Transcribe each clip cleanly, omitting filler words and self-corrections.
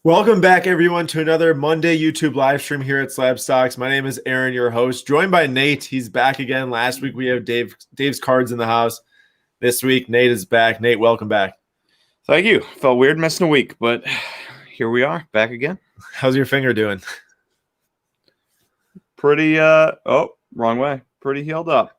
Welcome back, everyone, to another Monday YouTube live stream here at Slab Stocks. My name is Aaron, your host, joined by Nate. He's back again. Last week we have Dave's cards in the house. This week Nate is back. Nate, welcome back. Thank you. Felt weird missing a week, but here we are, back again. How's your finger doing? Pretty wrong way. Pretty healed up.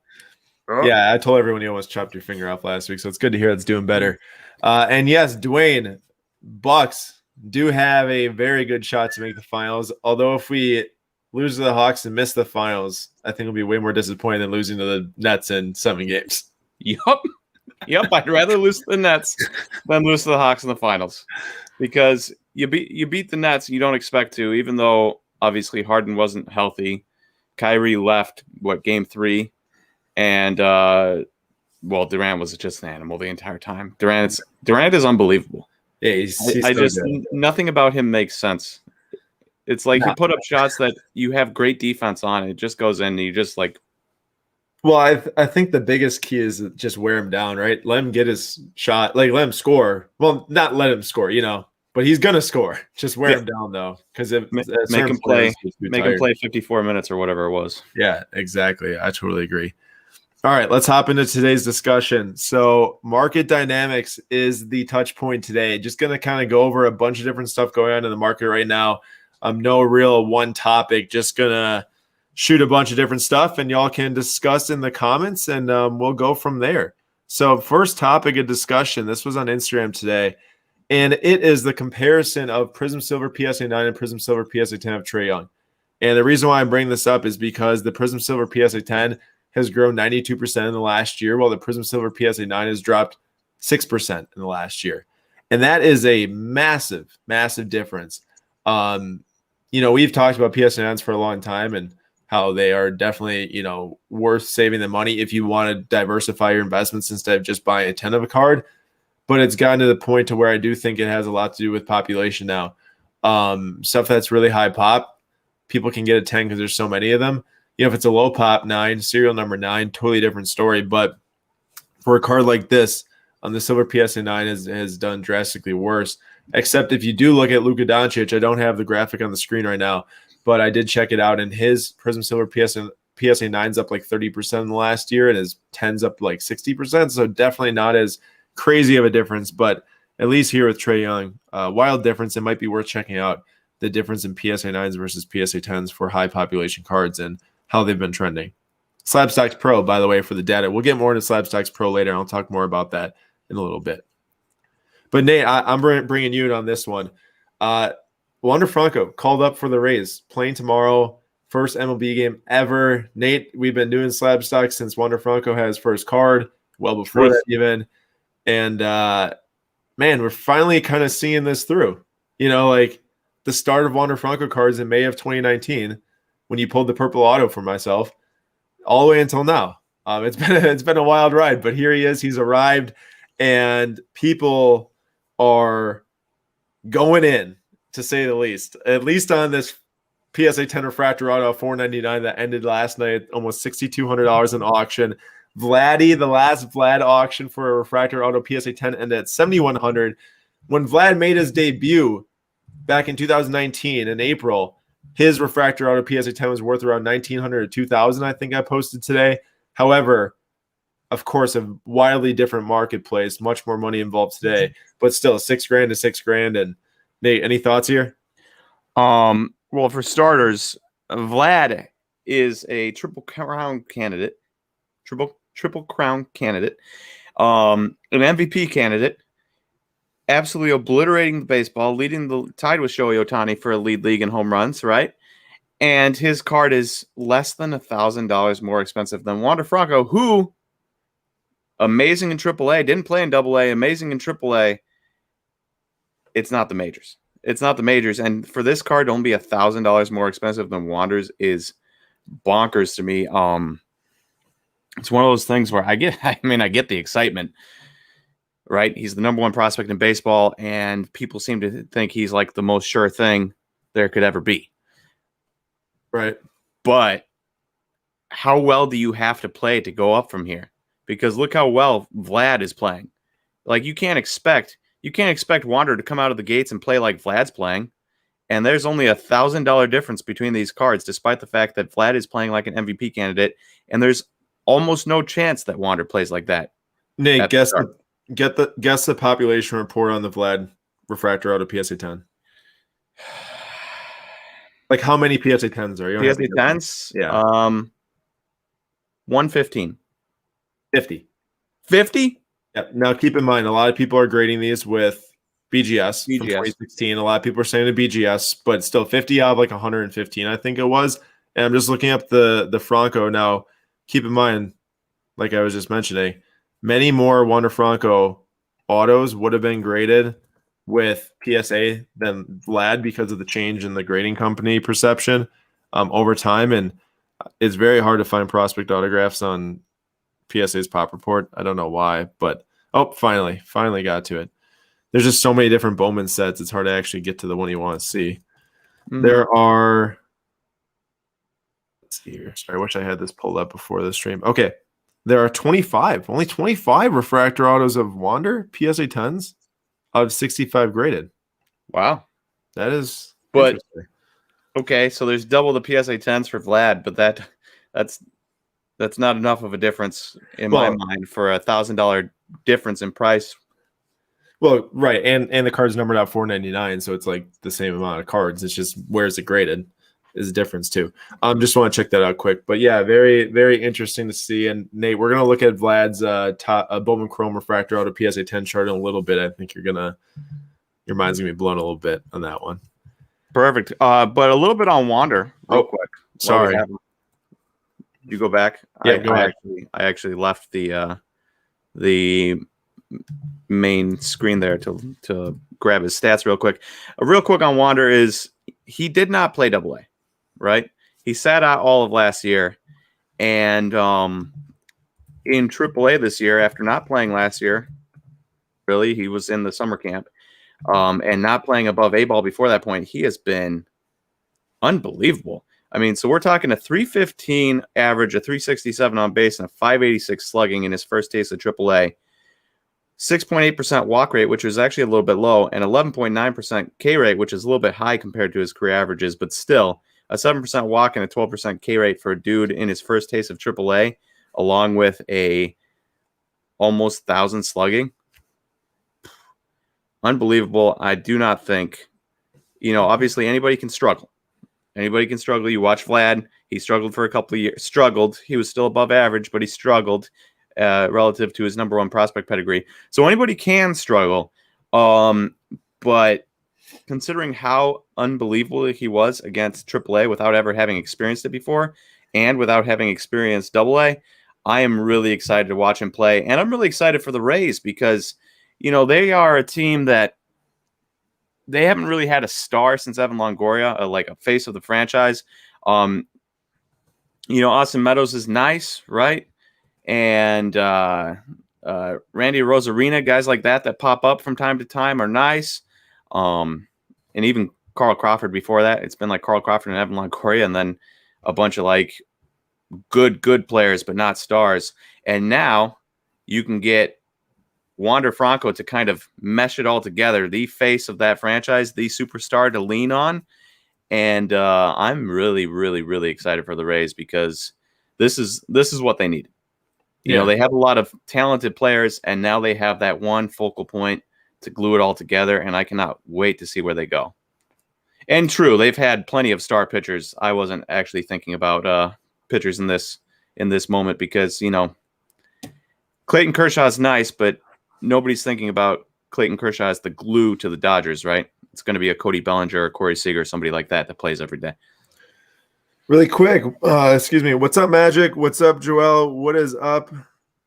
Oh. Yeah, I told everyone you almost chopped your finger off last week, so it's good to hear it's doing better. And yes, Dwayne, Bucks do have a very good shot to make the finals. Although if we lose to the Hawks and miss the finals, I think it'll be way more disappointing than losing to the Nets in 7 games. Yep. I'd rather lose to the Nets than lose to the Hawks in the finals, because you beat the Nets. You don't expect to, even though obviously Harden wasn't healthy. Kyrie left game 3, and Durant was just an animal the entire time. Durant is unbelievable. Yeah, he's I just good. Nothing about him makes sense. It's like you put up shots that you have great defense on, it just goes in, and you just like. Well, I think the biggest key is just wear him down, right? Let him get his shot, like let him score. Well, not let him score, but he's gonna score. Just wear him down though, because make him play 54 minutes or whatever it was. Yeah, exactly. I totally agree. All right, let's hop into today's discussion. So market dynamics is the touch point today. Just going to kind of go over a bunch of different stuff going on in the market right now. No real one topic, just going to shoot a bunch of different stuff, and y'all can discuss in the comments, and we'll go from there. So first topic of discussion, this was on Instagram today, and it is the comparison of Prism Silver PSA 9 and Prism Silver PSA 10 of Trae Young. And the reason why I'm bringing this up is because the Prism Silver PSA 10 has grown 92% in the last year, while the Prism Silver PSA 9 has dropped 6% in the last year. And that is a massive, massive difference. We've talked about PSA 9s for a long time and how they are definitely, worth saving the money if you want to diversify your investments instead of just buying a 10 of a card. But it's gotten to the point to where I do think it has a lot to do with population now. Stuff that's really high pop, people can get a 10 because there's so many of them. If it's a low pop 9, serial number 9, totally different story. But for a card like this, the Silver PSA 9 has done drastically worse. Except if you do look at Luka Doncic, I don't have the graphic on the screen right now, but I did check it out, and his Prism Silver PSA 9's up like 30% in the last year, and his 10's up like 60%. So definitely not as crazy of a difference, but at least here with Trae Young, wild difference. It might be worth checking out the difference in PSA 9s versus PSA 10s for high population cards and how they've been trending. Slab Stocks Pro, by the way, for the data. We'll get more into Slab Stocks Pro later. I'll talk more about that in a little bit. But Nate, I'm bringing you in on this one. Wander Franco called up for the Rays, playing tomorrow, first MLB game ever. Nate, we've been doing Slab Stocks since Wander Franco had his first card, well before that even. And, man, we're finally kind of seeing this through. Like the start of Wander Franco cards in May of 2019, when you pulled the purple auto for myself, all the way until now. It's been a wild ride, but here he is. He's arrived, and people are going in, to say the least. At least on this PSA 10 refractor auto $499 that ended last night, almost $6,200 in auction. Vladdy, the last Vlad auction for a refractor auto PSA 10 ended at $7,100. When Vlad made his debut back in 2019 in April, his refractor auto PSA 10 was worth around $1,900 to $2,000, I think I posted today. However, of course, a wildly different marketplace, much more money involved today, but still $6,000 to $6,000. And Nate, any thoughts here? Well, for starters, Vlad is a triple crown candidate, an MVP candidate, absolutely obliterating the baseball, leading the tied with Shohei Ohtani for a lead league in home runs, right? And his card is less than $1,000 more expensive than Wander Franco, who, amazing in AAA, didn't play in AA, amazing in AAA. It's not the majors. And for this card to only be $1,000 more expensive than Wander's is bonkers to me. It's one of those things where I get the excitement, right? He's the number one prospect in baseball, and people seem to think he's like the most sure thing there could ever be. Right. But how well do you have to play to go up from here? Because look how well Vlad is playing. Like you can't expect Wander to come out of the gates and play like Vlad's playing. And there's only $1,000 difference between these cards, despite the fact that Vlad is playing like an MVP candidate, and there's almost no chance that Wander plays like that. Nate, guess the population report on the Vlad refractor out of PSA 10. Like how many PSA 10s are you? PSA 10s? Yeah. 115. 50. 50? Yep. Now keep in mind, a lot of people are grading these with BGS from 2016. A lot of people are saying the BGS, but still 50 out of like 115, I think it was. And I'm just looking up the Franco now. Keep in mind, like I was just mentioning, many more Wander Franco autos would have been graded with PSA than Vlad because of the change in the grading company perception over time. And it's very hard to find prospect autographs on PSA's pop report. I don't know why, but finally got to it. There's just so many different Bowman sets. It's hard to actually get to the one you want to see. Mm-hmm. There are, let's see here. Sorry, I wish I had this pulled up before the stream. Okay. There are only 25 refractor autos of Wander PSA 10s out of 65 graded. Wow. That is interesting. Okay, so there's double the PSA 10s for Vlad, but that's not enough of a difference in my mind for $1,000 difference in price. Well, right, and the card's numbered out $4.99, so it's like the same amount of cards. It's just where's it graded is a difference too. Just want to check that out quick. But yeah, very, very interesting to see. And Nate, we're gonna look at Vlad's Bowman Chrome refractor out of PSA 10 chart in a little bit. I think your mind's gonna be blown a little bit on that one. Perfect. But a little bit on Wander, real quick. Sorry. You go back. Yeah, go ahead. I actually left the main screen there to grab his stats real quick. Real quick on Wander is he did not play AA, right? He sat out all of last year, and in AAA this year, after not playing last year, really, he was in the summer camp, and not playing above A ball before that point, he has been unbelievable. I mean, so we're talking a 315 average, a 367 on base, and a 586 slugging in his first taste of AAA. 6.8% walk rate, which was actually a little bit low, and 11.9% K rate, which is a little bit high compared to his career averages, but still a 7% walk and a 12% K rate for a dude in his first taste of AAA, along with a almost 1,000 slugging. Unbelievable. I do not think, obviously anybody can struggle. Anybody can struggle. You watch Vlad. He struggled for a couple of years. He was still above average, but he struggled relative to his number one prospect pedigree. So anybody can struggle. But considering how unbelievable he was against AAA without ever having experienced it before and without having experienced AA, I am really excited to watch him play. And I'm really excited for the Rays because, they are a team that they haven't really had a star since Evan Longoria, like a face of the franchise. Austin Meadows is nice, right? And Randy Rosarina, guys like that pop up from time to time are nice. And even Carl Crawford before that. It's been like Carl Crawford and Evan Longoria, and then a bunch of like good players, but not stars. And now you can get Wander Franco to kind of mesh it all together, the face of that franchise, the superstar to lean on. And I'm really, really, really excited for the Rays because this is what they need. They have a lot of talented players, and now they have that one focal point to glue it all together, and I cannot wait to see where they go. And true, they've had plenty of star pitchers. I wasn't actually thinking about pitchers in this moment because, Clayton Kershaw's nice, but nobody's thinking about Clayton Kershaw as the glue to the Dodgers, right? It's going to be a Cody Bellinger or Corey Seager, somebody like that plays every day. Really quick, excuse me. What's up, Magic? What's up, Joel? What is up?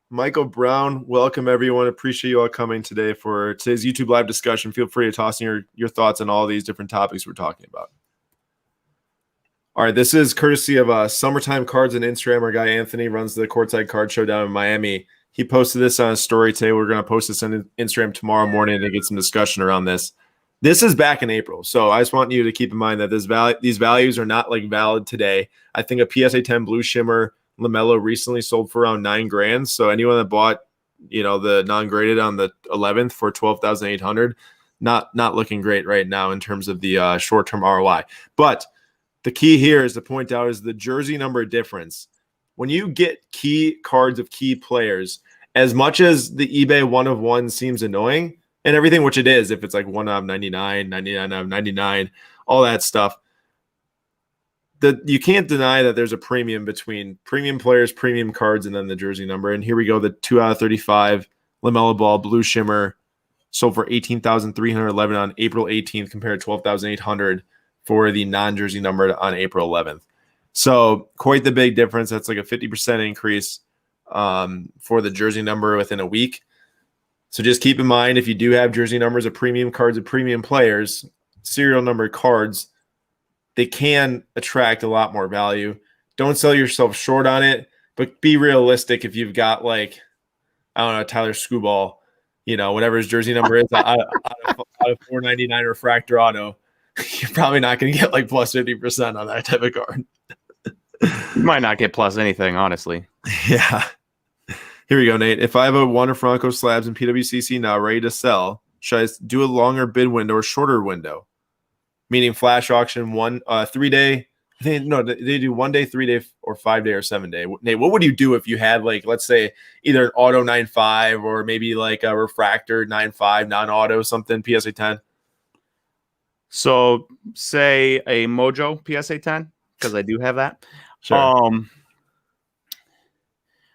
Michael Brown, welcome everyone. Appreciate you all coming today for today's YouTube live discussion. Feel free to toss in your thoughts on all these different topics we're talking about. All right, this is courtesy of Summertime Cards on Instagram. Our guy Anthony runs the Courtside Card Show down in Miami. He posted this on a story today. We're going to post this on Instagram tomorrow morning to get some discussion around this. This is back in April, so I just want you to keep in mind that these values are not like valid today. I think a PSA 10 Blue Shimmer LaMelo recently sold for around $9,000. So anyone that bought, the non-graded on the 11th for $12,800, not looking great right now in terms of the short-term ROI. But the key here is to point out is the jersey number difference. When you get key cards of key players, as much as the eBay 1 of 1 seems annoying and everything, which it is, if it's like 1 out of 99, 99 out of 99, all that stuff, you can't deny that there's a premium between premium players, premium cards, and then the jersey number. And here we go, the 2 out of 35 LaMelo Ball Blue Shimmer sold for $18,311 on April 18th compared to $12,800 for the non-jersey number on April 11th. So quite the big difference. That's like a 50% increase for the jersey number within a week. So just keep in mind, if you do have jersey numbers of premium cards of premium players, serial number cards, they can attract a lot more value. Don't sell yourself short on it, but be realistic. If you've got like, I don't know, Tyler Skubal, whatever his jersey number is out of 499 refractor auto, you're probably not going to get like plus 50% on that type of card. You might not get plus anything, honestly. Yeah. Here we go, Nate. If I have a Wander Franco slabs in PWCC now ready to sell, should I do a longer bid window or shorter window? Meaning flash auction 3 day. They do 1 day, 3 day, or 5 day or 7 day. Nate, what would you do if you had like, let's say either an auto 9.5 or maybe like a refractor 9.5 non-auto something PSA 10? So say a Mojo PSA 10, because I do have that. Sure.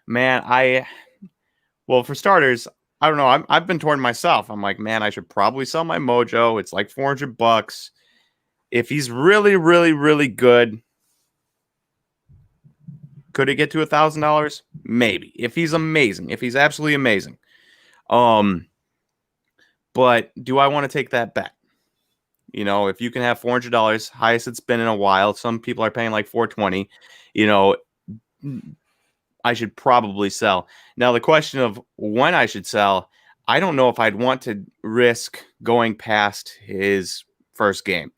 Man, well, for starters, I don't know. I've been torn myself. I'm like, man, I should probably sell my Mojo. It's like $400. If he's really, really, really good, could it get to $1,000? Maybe. If he's amazing, if he's absolutely amazing. But do I want to take that bet? If you can have $400, highest it's been in a while. Some people are paying like $420. I should probably sell. Now, the question of when I should sell, I don't know if I'd want to risk going past his first game.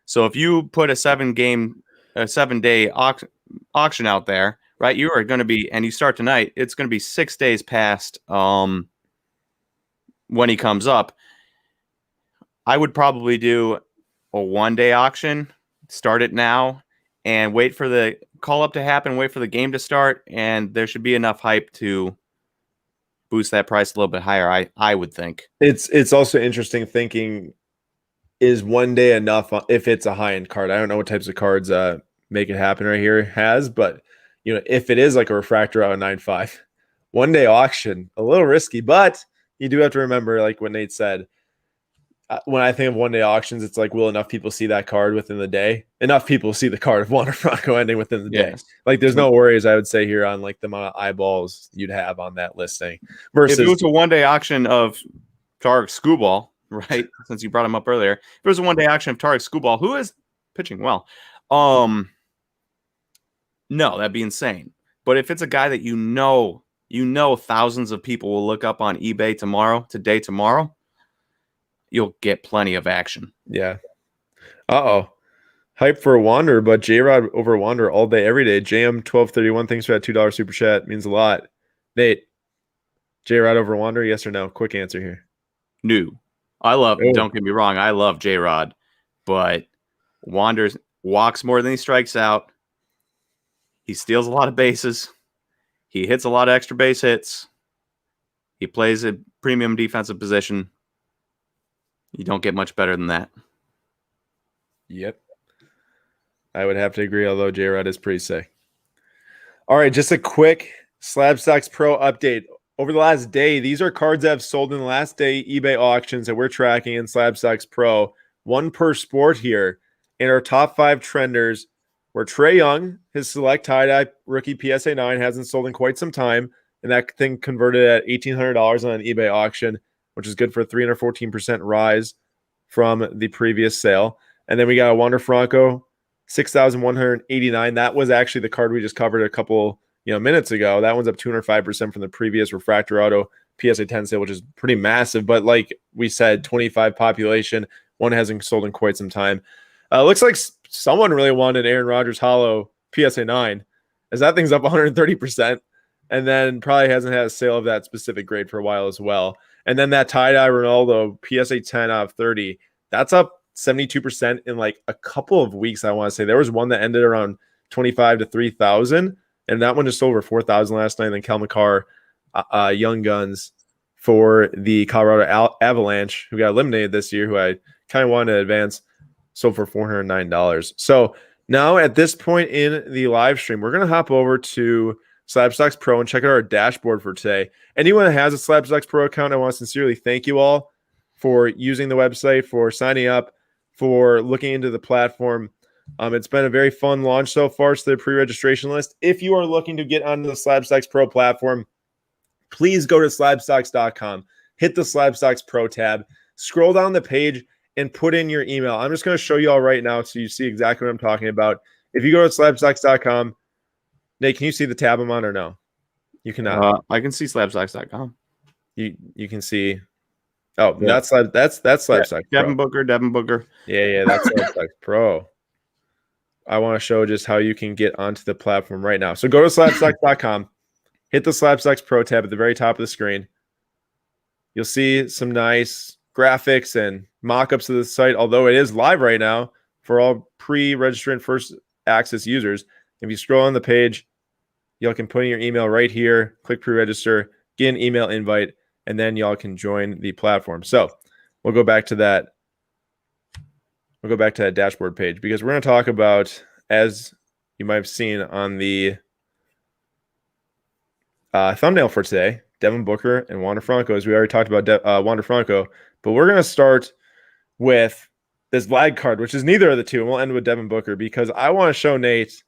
So if you put a 7-day auction out there, right, you are going to be, and you start tonight, it's going to be 6 days past when he comes up. I would probably do a 1-day auction, start it now, and wait for the call up to happen, wait for the game to start, and there should be enough hype to boost that price a little bit higher, I would think. It's also interesting thinking, is 1 day enough if it's a high-end card? I don't know what types of cards make it happen right here has, but if it is like a refractor out of 9.5, 1 day auction, a little risky, but you do have to remember, like what Nate said, when I think of 1 day auctions, it's like, will enough people see that card within the day? Enough people see the card of Wander Franco ending within the day. Like, there's no worries, I would say, here on like the amount of eyeballs you'd have on that listing. Versus, if it was a 1-day auction of Tarek Skubal, right? Since you brought him up earlier, if it was a 1-day auction of Tarek Skubal, who is pitching well, no, that'd be insane. But if it's a guy that thousands of people will look up on eBay tomorrow, you'll get plenty of action. Yeah. Hype for Wander, but J-Rod over Wander all day, every day. JM1231, thanks for that $2 super chat. Means a lot. Nate, J-Rod over Wander, yes or no? Quick answer here. No. Don't get me wrong, I love J-Rod, but Wander walks more than he strikes out. He steals a lot of bases. He hits a lot of extra base hits. He plays a premium defensive position. You don't get much better than that. Yep. I would have to agree, although J-Rod is pretty sick. All right, just a quick Slab Stocks Pro update. Over the last day, these are cards that have sold in the last day eBay auctions that we're tracking in Slab Stocks Pro. One per sport here. In our top 5 trenders, where Trae Young, his select tie-dye rookie PSA 9, hasn't sold in quite some time, and that thing converted at $1,800 on an eBay auction, which is good for a 314% rise from the previous sale. And then we got a Wander Franco, 6,189. That was actually the card we just covered a couple minutes ago. That one's up 205% from the previous refractor auto PSA 10 sale, which is pretty massive. But like we said, 25 population. One hasn't sold in quite some time. Looks like someone really wanted Aaron Rodgers Hollow PSA 9, as that thing's up 130%. and then probably hasn't had a sale of that specific grade for a while as well. And then that tie-dye Ronaldo PSA 10 out of 30, that's up 72% in like a couple of weeks. I want to say there was one that ended around 25 to 3,000, and that one just sold over 4,000 last night. And then Kel McCarr, Young Guns for the Colorado Avalanche, who got eliminated this year, who I kind of wanted to advance, sold for $409. So now at this point in the live stream, we're going to hop over to Slabstocks Pro and check out our dashboard for today. Anyone that has a Slabstocks Pro account, I want to sincerely thank you all for using the website, for signing up, for looking into the platform. It's been a very fun launch so far to the pre-registration list. If you are looking to get onto the Slabstocks Pro platform, please go to slabstocks.com, hit the Slabstocks Pro tab, scroll down the page, and put in your email. I'm just going to show you all right now so you see exactly what I'm talking about. If you go to slabstocks.com, Nate, can you see the tab I'm on or no? You cannot. I can see slabstocks.com. You can see. Oh, yeah. That's Slabstocks. Yeah, Devin Booker. Yeah, that's Slabstocks Pro. I want to show just how you can get onto the platform right now. So go to slabstocks.com, hit the Slabstocks Pro tab at the very top of the screen. You'll see some nice graphics and mock-ups of the site, although it is live right now for all pre-registered first access users. If you scroll on the page, y'all can put in your email right here, click pre-register, get an email invite, and then y'all can join the platform. So we'll go back to that. We'll go back to that dashboard page because we're going to talk about, as you might have seen on the thumbnail for today, Devin Booker and Wander Franco, as we already talked about Wander Franco. But we're going to start with this Vlad card, which is neither of the two, and we'll end with Devin Booker because I want to show Nate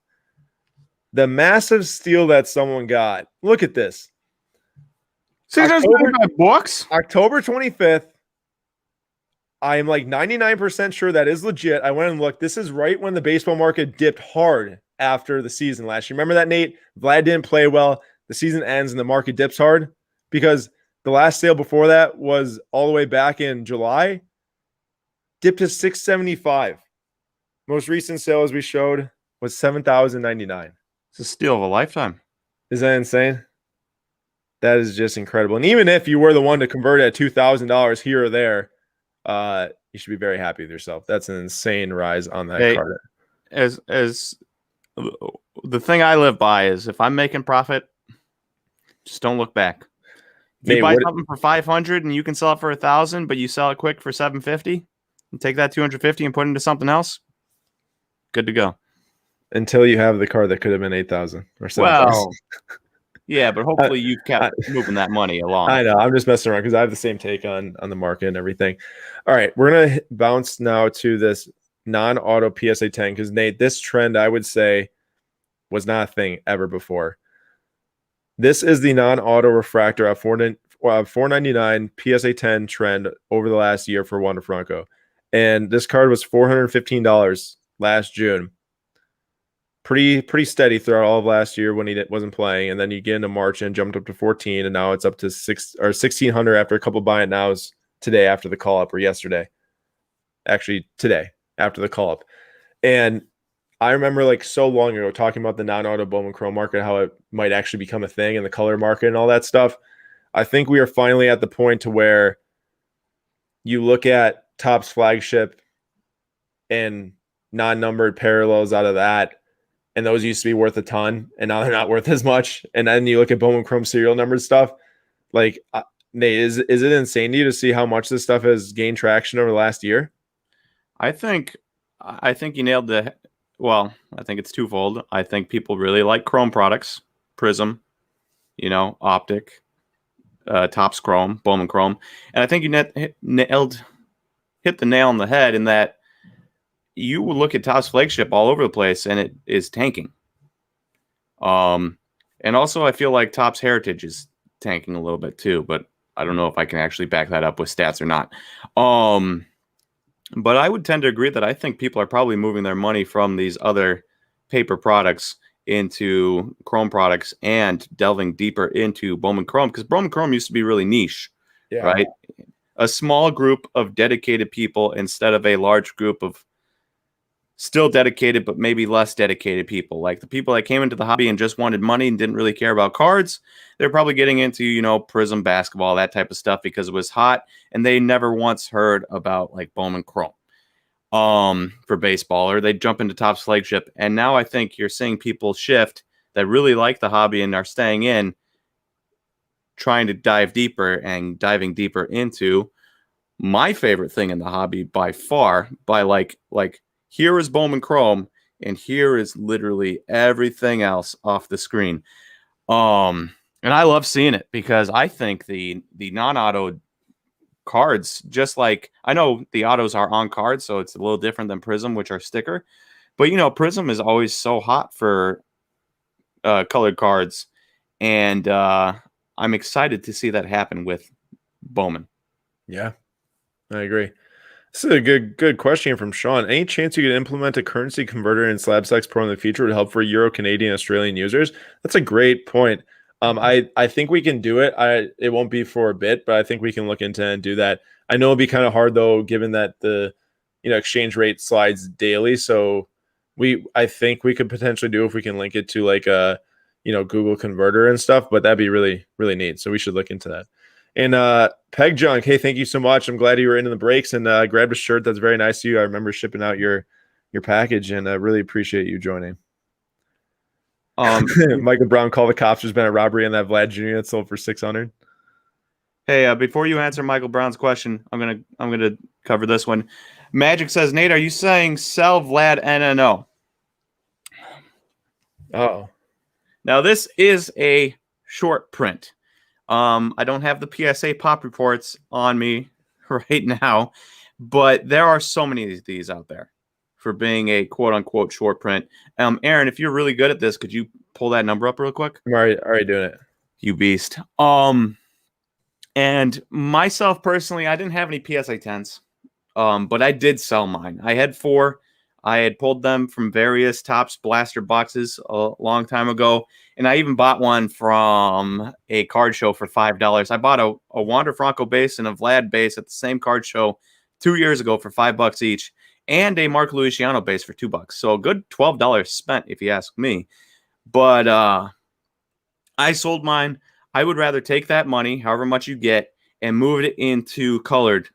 the massive steal that someone got. Look at this. $675. October 25th. I am like 99% sure that is legit. I went and looked. This is right when the baseball market dipped hard after the season last year. Remember that, Nate? Vlad didn't play well. The season ends and the market dips hard because the last sale before that was all the way back in July. Dipped to $675. Most recent sale, as we showed, was $7,099. It's a steal of a lifetime. Is that insane? That is just incredible. And even if you were the one to convert it at $2,000 here or there, you should be very happy with yourself. That's an insane rise on that card. As the thing I live by is if I'm making profit, just don't look back. If you buy something for $500 and you can sell it for $1,000, but you sell it quick for $750, and take that $250 and put it into something else, good to go. Until you have the car that could have been $8,000 or $7,000. Well, yeah, but hopefully you've kept moving that money along. I know. I'm just messing around because I have the same take on the market and everything. All right, we're going to bounce now to this non-auto PSA 10 because, Nate, this trend, I would say, was not a thing ever before. This is the non-auto refractor at $499 PSA 10 trend over the last year for Wander Franco. And this card was $415 last June. Pretty steady throughout all of last year when he wasn't playing, and then you get into March and jumped up to 14, and now it's up to 1,600 after a couple buy it nows today after the call up, or yesterday, actually today after the call up. And I remember like so long ago talking about the non-auto Bowman Chrome market, how it might actually become a thing in the color market and all that stuff. I think we are finally at the point to where you look at Topps flagship and non-numbered parallels out of that, and those used to be worth a ton, and now they're not worth as much. And then you look at Bowman Chrome serial numbered stuff. Like, Nate, is it insane to you to see how much this stuff has gained traction over the last year? I think you nailed the. Well, I think it's twofold. I think people really like Chrome products, Prism, Optic, Topps Chrome, Bowman Chrome, and I think you hit the nail on the head in that. You will look at Topps flagship all over the place, and it is tanking. And also, I feel like Topps Heritage is tanking a little bit too, but I don't know if I can actually back that up with stats or not. But I would tend to agree that I think people are probably moving their money from these other paper products into Chrome products and delving deeper into Bowman Chrome because Bowman Chrome used to be really niche, right? A small group of dedicated people instead of a large group of still dedicated, but maybe less dedicated people. Like the people that came into the hobby and just wanted money and didn't really care about cards, they're probably getting into, Prism basketball, that type of stuff because it was hot, and they never once heard about like Bowman Chrome for baseball, or they jump into Topps Flagship. And now I think you're seeing people shift that really like the hobby and are staying in, trying to dive deeper and diving deeper into my favorite thing in the hobby by far, by like here is Bowman Chrome and here is literally everything else off the screen. And I love seeing it because I think the non-auto cards, just like I know the autos are on cards, so it's a little different than Prism, which are sticker. But Prism is always so hot for colored cards, and I'm excited to see that happen with Bowman. Yeah, I agree. This is a good question here from Sean. Any chance you could implement a currency converter in SlabStax Pro in the future to help for Euro, Canadian, Australian users? That's a great point. I think we can do it. It won't be for a bit, but I think we can look into it and do that. I know it'll be kind of hard though, given that the exchange rate slides daily. So I think we could potentially do if we can link it to like a Google converter and stuff. But that'd be really really neat. So we should look into that. And Peg Junk, hey, thank you so much. I'm glad you were into the breaks and grabbed a shirt. That's very nice of you. I remember shipping out your package, and I really appreciate you joining. Michael Brown, call the cops. There's been a robbery in that Vlad Jr. that sold for $600. Hey, before you answer Michael Brown's question, I'm gonna cover this one. Magic says, Nate, are you saying sell Vlad NNO? Oh, now this is a short print. I don't have the PSA pop reports on me right now, but there are so many of these out there for being a quote-unquote short print. Aaron, if you're really good at this, could you pull that number up real quick? I'm already doing it. You beast. And myself personally, I didn't have any PSA 10s, but I did sell mine. I had 4. I had pulled them from various Topps blaster boxes a long time ago, and I even bought one from a card show for $5. I bought a Wander Franco base and a Vlad base at the same card show 2 years ago for $5 each, and a Mark Luciano base for $2. So a good $12 spent, if you ask me. But I sold mine. I would rather take that money, however much you get, and move it into colored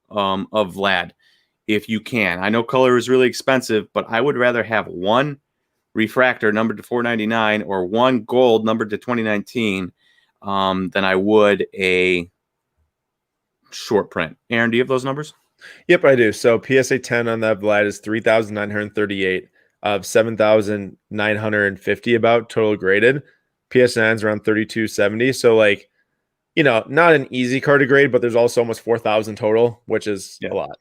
of Vlad. If you can. I know color is really expensive, but I would rather have one refractor numbered to 499 or one gold numbered to 2019 than I would a short print. Aaron, do you have those numbers? Yep, I do. So PSA 10 on that Vlad is 3,938 of 7,950 about total graded. PS 9 is around 3,270. So like, not an easy card to grade, but there's also almost 4,000 total, which is a lot.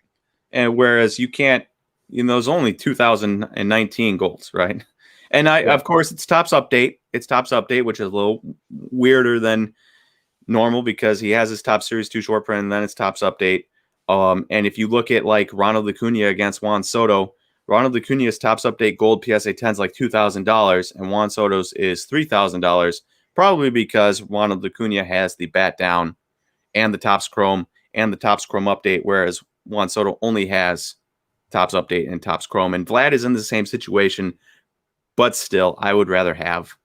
And whereas you can't, there's only 2019 golds, right? And of course, it's Topps Update. It's Topps Update, which is a little weirder than normal because he has his Topps Series 2 short print, and then it's Topps Update. And if you look at like Ronald Acuna against Juan Soto, Ronald Acuna's Topps Update Gold PSA 10 is like $2,000, and Juan Soto's is $3,000, probably because Ronald Acuna has the bat down and the Topps Chrome and the Topps Chrome Update, whereas Juan Soto only has Topps Update and Topps Chrome. And Vlad is in the same situation, but still, I would rather have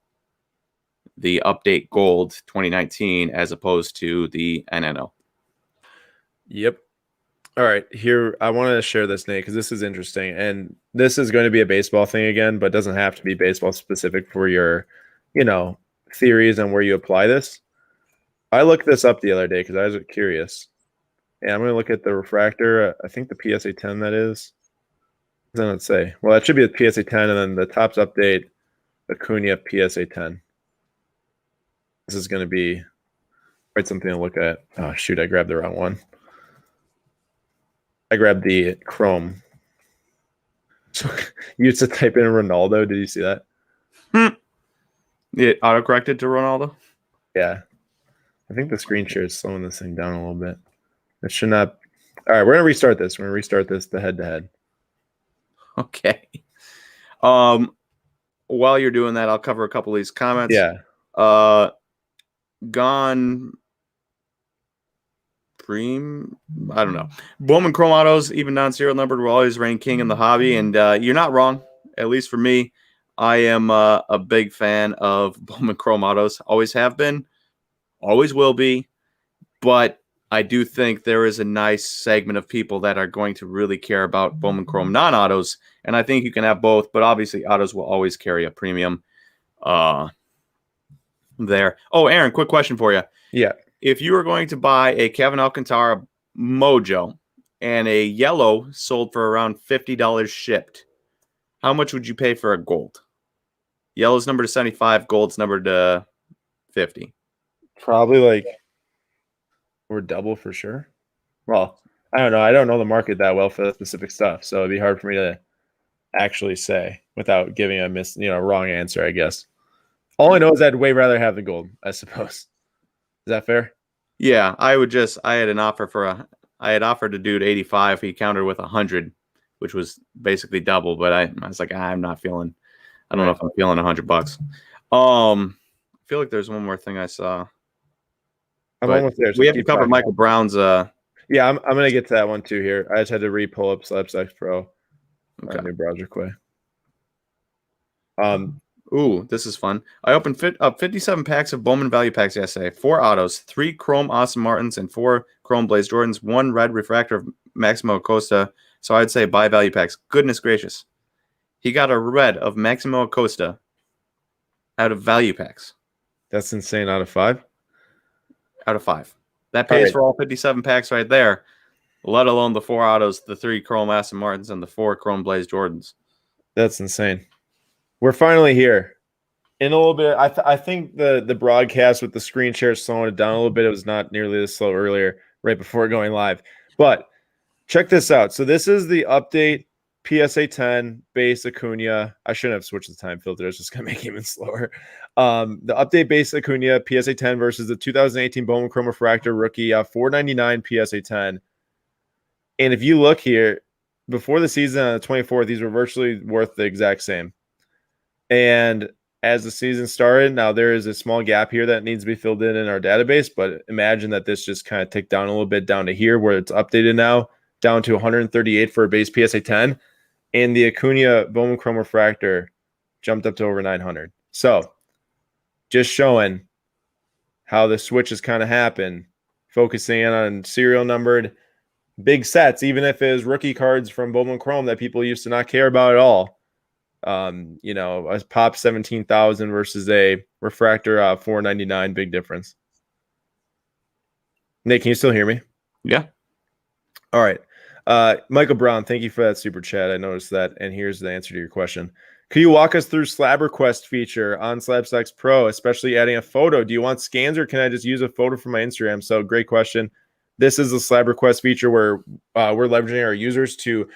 the Update Gold 2019 as opposed to the NNO. Yep. All right. Here, I want to share this, Nate, because this is interesting. And this is going to be a baseball thing again, but doesn't have to be baseball specific for your, theories on where you apply this. I looked this up the other day because I was curious. And I'm going to look at the refractor. I think the PSA 10 that is. What does it say? Well, that should be a PSA 10, and then the Topps Update Acuna PSA 10. This is going to be quite something to look at. Oh, shoot, I grabbed the wrong one. I grabbed the Chrome. So you used to type in Ronaldo. Did you see that? It autocorrected to Ronaldo? Yeah. I think the screen share is slowing this thing down a little bit. It should not. All right, we're going to restart this. We're going to restart this to head-to-head. Okay. While you're doing that, I'll cover a couple of these comments. Yeah. Gone I don't know. Bowman Chrome Autos, even non-serial numbered, will always reign king in the hobby, and you're not wrong. At least for me, I am a big fan of Bowman Chrome Autos. Always have been, always will be. But I do think there is a nice segment of people that are going to really care about Bowman Chrome non-autos, and I think you can have both. But obviously, autos will always carry a premium. There. Oh, Aaron, quick question for you. Yeah. If you were going to buy a Kevin Alcantara Mojo and a yellow sold for around $50 shipped, how much would you pay for a gold? Yellow's numbered to 75, gold's numbered to 50. Probably like or double for sure. Well, I don't know. I don't know the market that well for the specific stuff, so it'd be hard for me to actually say without giving a wrong answer, I guess. All I know is I'd way rather have the gold, I suppose. Is that fair? Yeah, I had offered a dude 85. He countered with 100, which was basically double, but I was like, I don't know if I'm feeling $100. I feel like there's one more thing I saw. I'm almost there. So we have to cover Michael Brown's. Yeah, I'm going to get to that one too here. I just had to re-pull up SlabStacks Pro. Okay. New browser quick. Ooh, this is fun. I opened 57 packs of Bowman Value Packs yesterday. 4 autos, 3 Chrome Austin Martins, and 4 Chrome Blaze Jordans, 1 red refractor of Maximo Acosta. So I'd say buy Value Packs. Goodness gracious. He got a red of Maximo Acosta out of Value Packs. That's insane. Out of 5? Out of 5. That pays for all 57 packs right there, let alone the 4 autos, the 3 Chrome Aston Martins, and the 4 Chrome Blaze Jordans. That's insane. We're finally here. In a little bit, I think the broadcast with the screen share is slowing it down a little bit. It was not nearly this slow earlier, right before going live. But check this out. So this is the update PSA 10 base Acuna. I shouldn't have switched the time filter. It's just going to make it even slower. The update base Acuna PSA 10 versus the 2018 Bowman Chrome Refractor rookie $499 PSA 10. And if you look here, before the season on the 24th, these were virtually worth the exact same. And as the season started, now there is a small gap here that needs to be filled in our database, but imagine that this just kind of ticked down a little bit down to here where it's updated now, down to 138 for a base PSA 10. And the Acuna Bowman Chrome Refractor jumped up to over 900. So just showing how the switches kind of happen, focusing in on serial numbered big sets, even if it was rookie cards from Bowman Chrome that people used to not care about at all. A pop 17,000 versus a refractor 499, big difference. Nate, can you still hear me? Yeah. All right. Michael Brown, thank you for that super chat. I noticed that. And here's the answer to your question. Could you walk us through Slab Request feature on SlabStacks Pro, especially adding a photo? Do you want scans or can I just use a photo from my Instagram? So great question. This is the Slab Request feature where we're leveraging our users to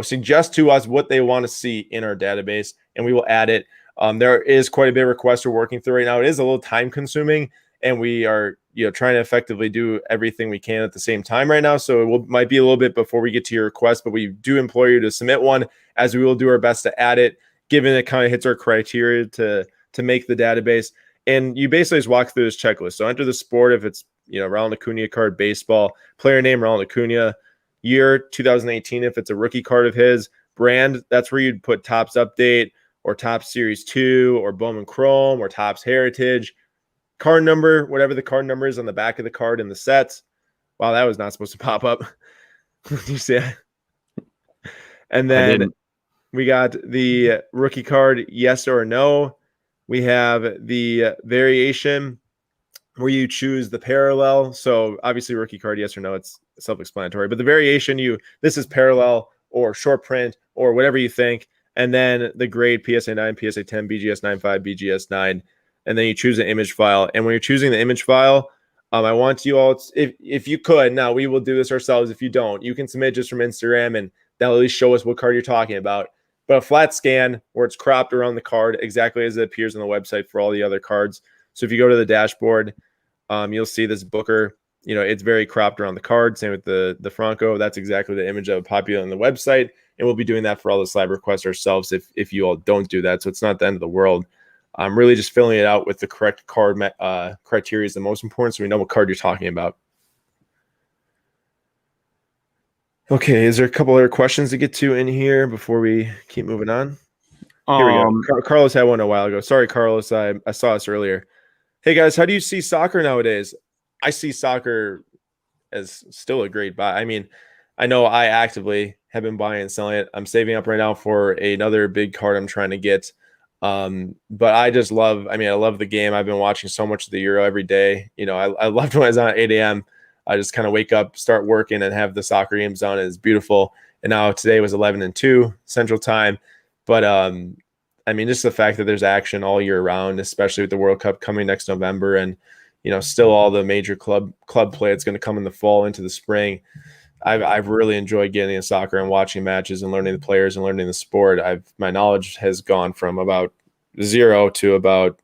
suggest to us what they want to see in our database, and we will add it. There is quite a bit of requests we're working through right now. It is a little time consuming, and we are trying to effectively do everything we can at the same time right now. So it might be a little bit before we get to your request, but we do implore you to submit one, as we will do our best to add it, given it kind of hits our criteria to make the database. And you basically just walk through this checklist. So enter the sport if it's Ronald Acuna card, baseball, player name Ronald Acuna, year 2018 if it's a rookie card of his, brand, that's where you'd put Topps Update or Topps Series 2 or Bowman Chrome or Topps Heritage, card number, whatever the card number is on the back of the card in the sets. Wow, that was not supposed to pop up. You see it? And then we got the rookie card, yes or no. We have the variation where you choose the parallel. So obviously rookie card, yes or no, it's self-explanatory. But the variation, this is parallel or short print or whatever you think. And then the grade PSA 9, PSA 10, BGS 9.5, BGS 9. And then you choose an image file. And when you're choosing the image file, I want you all, if you could, now we will do this ourselves. If you don't, you can submit just from Instagram and that'll at least show us what card you're talking about. But a flat scan where it's cropped around the card exactly as it appears on the website for all the other cards. So if you go to the dashboard, you'll see this Booker, it's very cropped around the card. Same with the Franco. That's exactly the image that would populate on the website. And we'll be doing that for all the slab requests ourselves if you all don't do that. So it's not the end of the world. I'm really just filling it out with the correct card criteria is the most important, so we know what card you're talking about. Okay, is there a couple other questions to get to in here before we keep moving on? Here we go. Carlos had one a while ago. Sorry, Carlos. I saw this earlier. Hey guys, how do you see soccer nowadays? I see soccer as still a great buy. I mean, I know I actively have been buying and selling it. I'm saving up right now for another big card I'm trying to get. But I just love, I love the game. I've been watching so much of the Euro every day. You know, I loved when I was on at 8 a.m. I just kind of wake up, start working, and have the soccer games on. It's beautiful. And now today was 11-2 Central Time. But just the fact that there's action all year round, especially with the World Cup coming next November, and still all the major club play. It's going to come in the fall into the spring. I've really enjoyed getting into soccer and watching matches and learning the players and learning the sport. My knowledge has gone from about 0 to about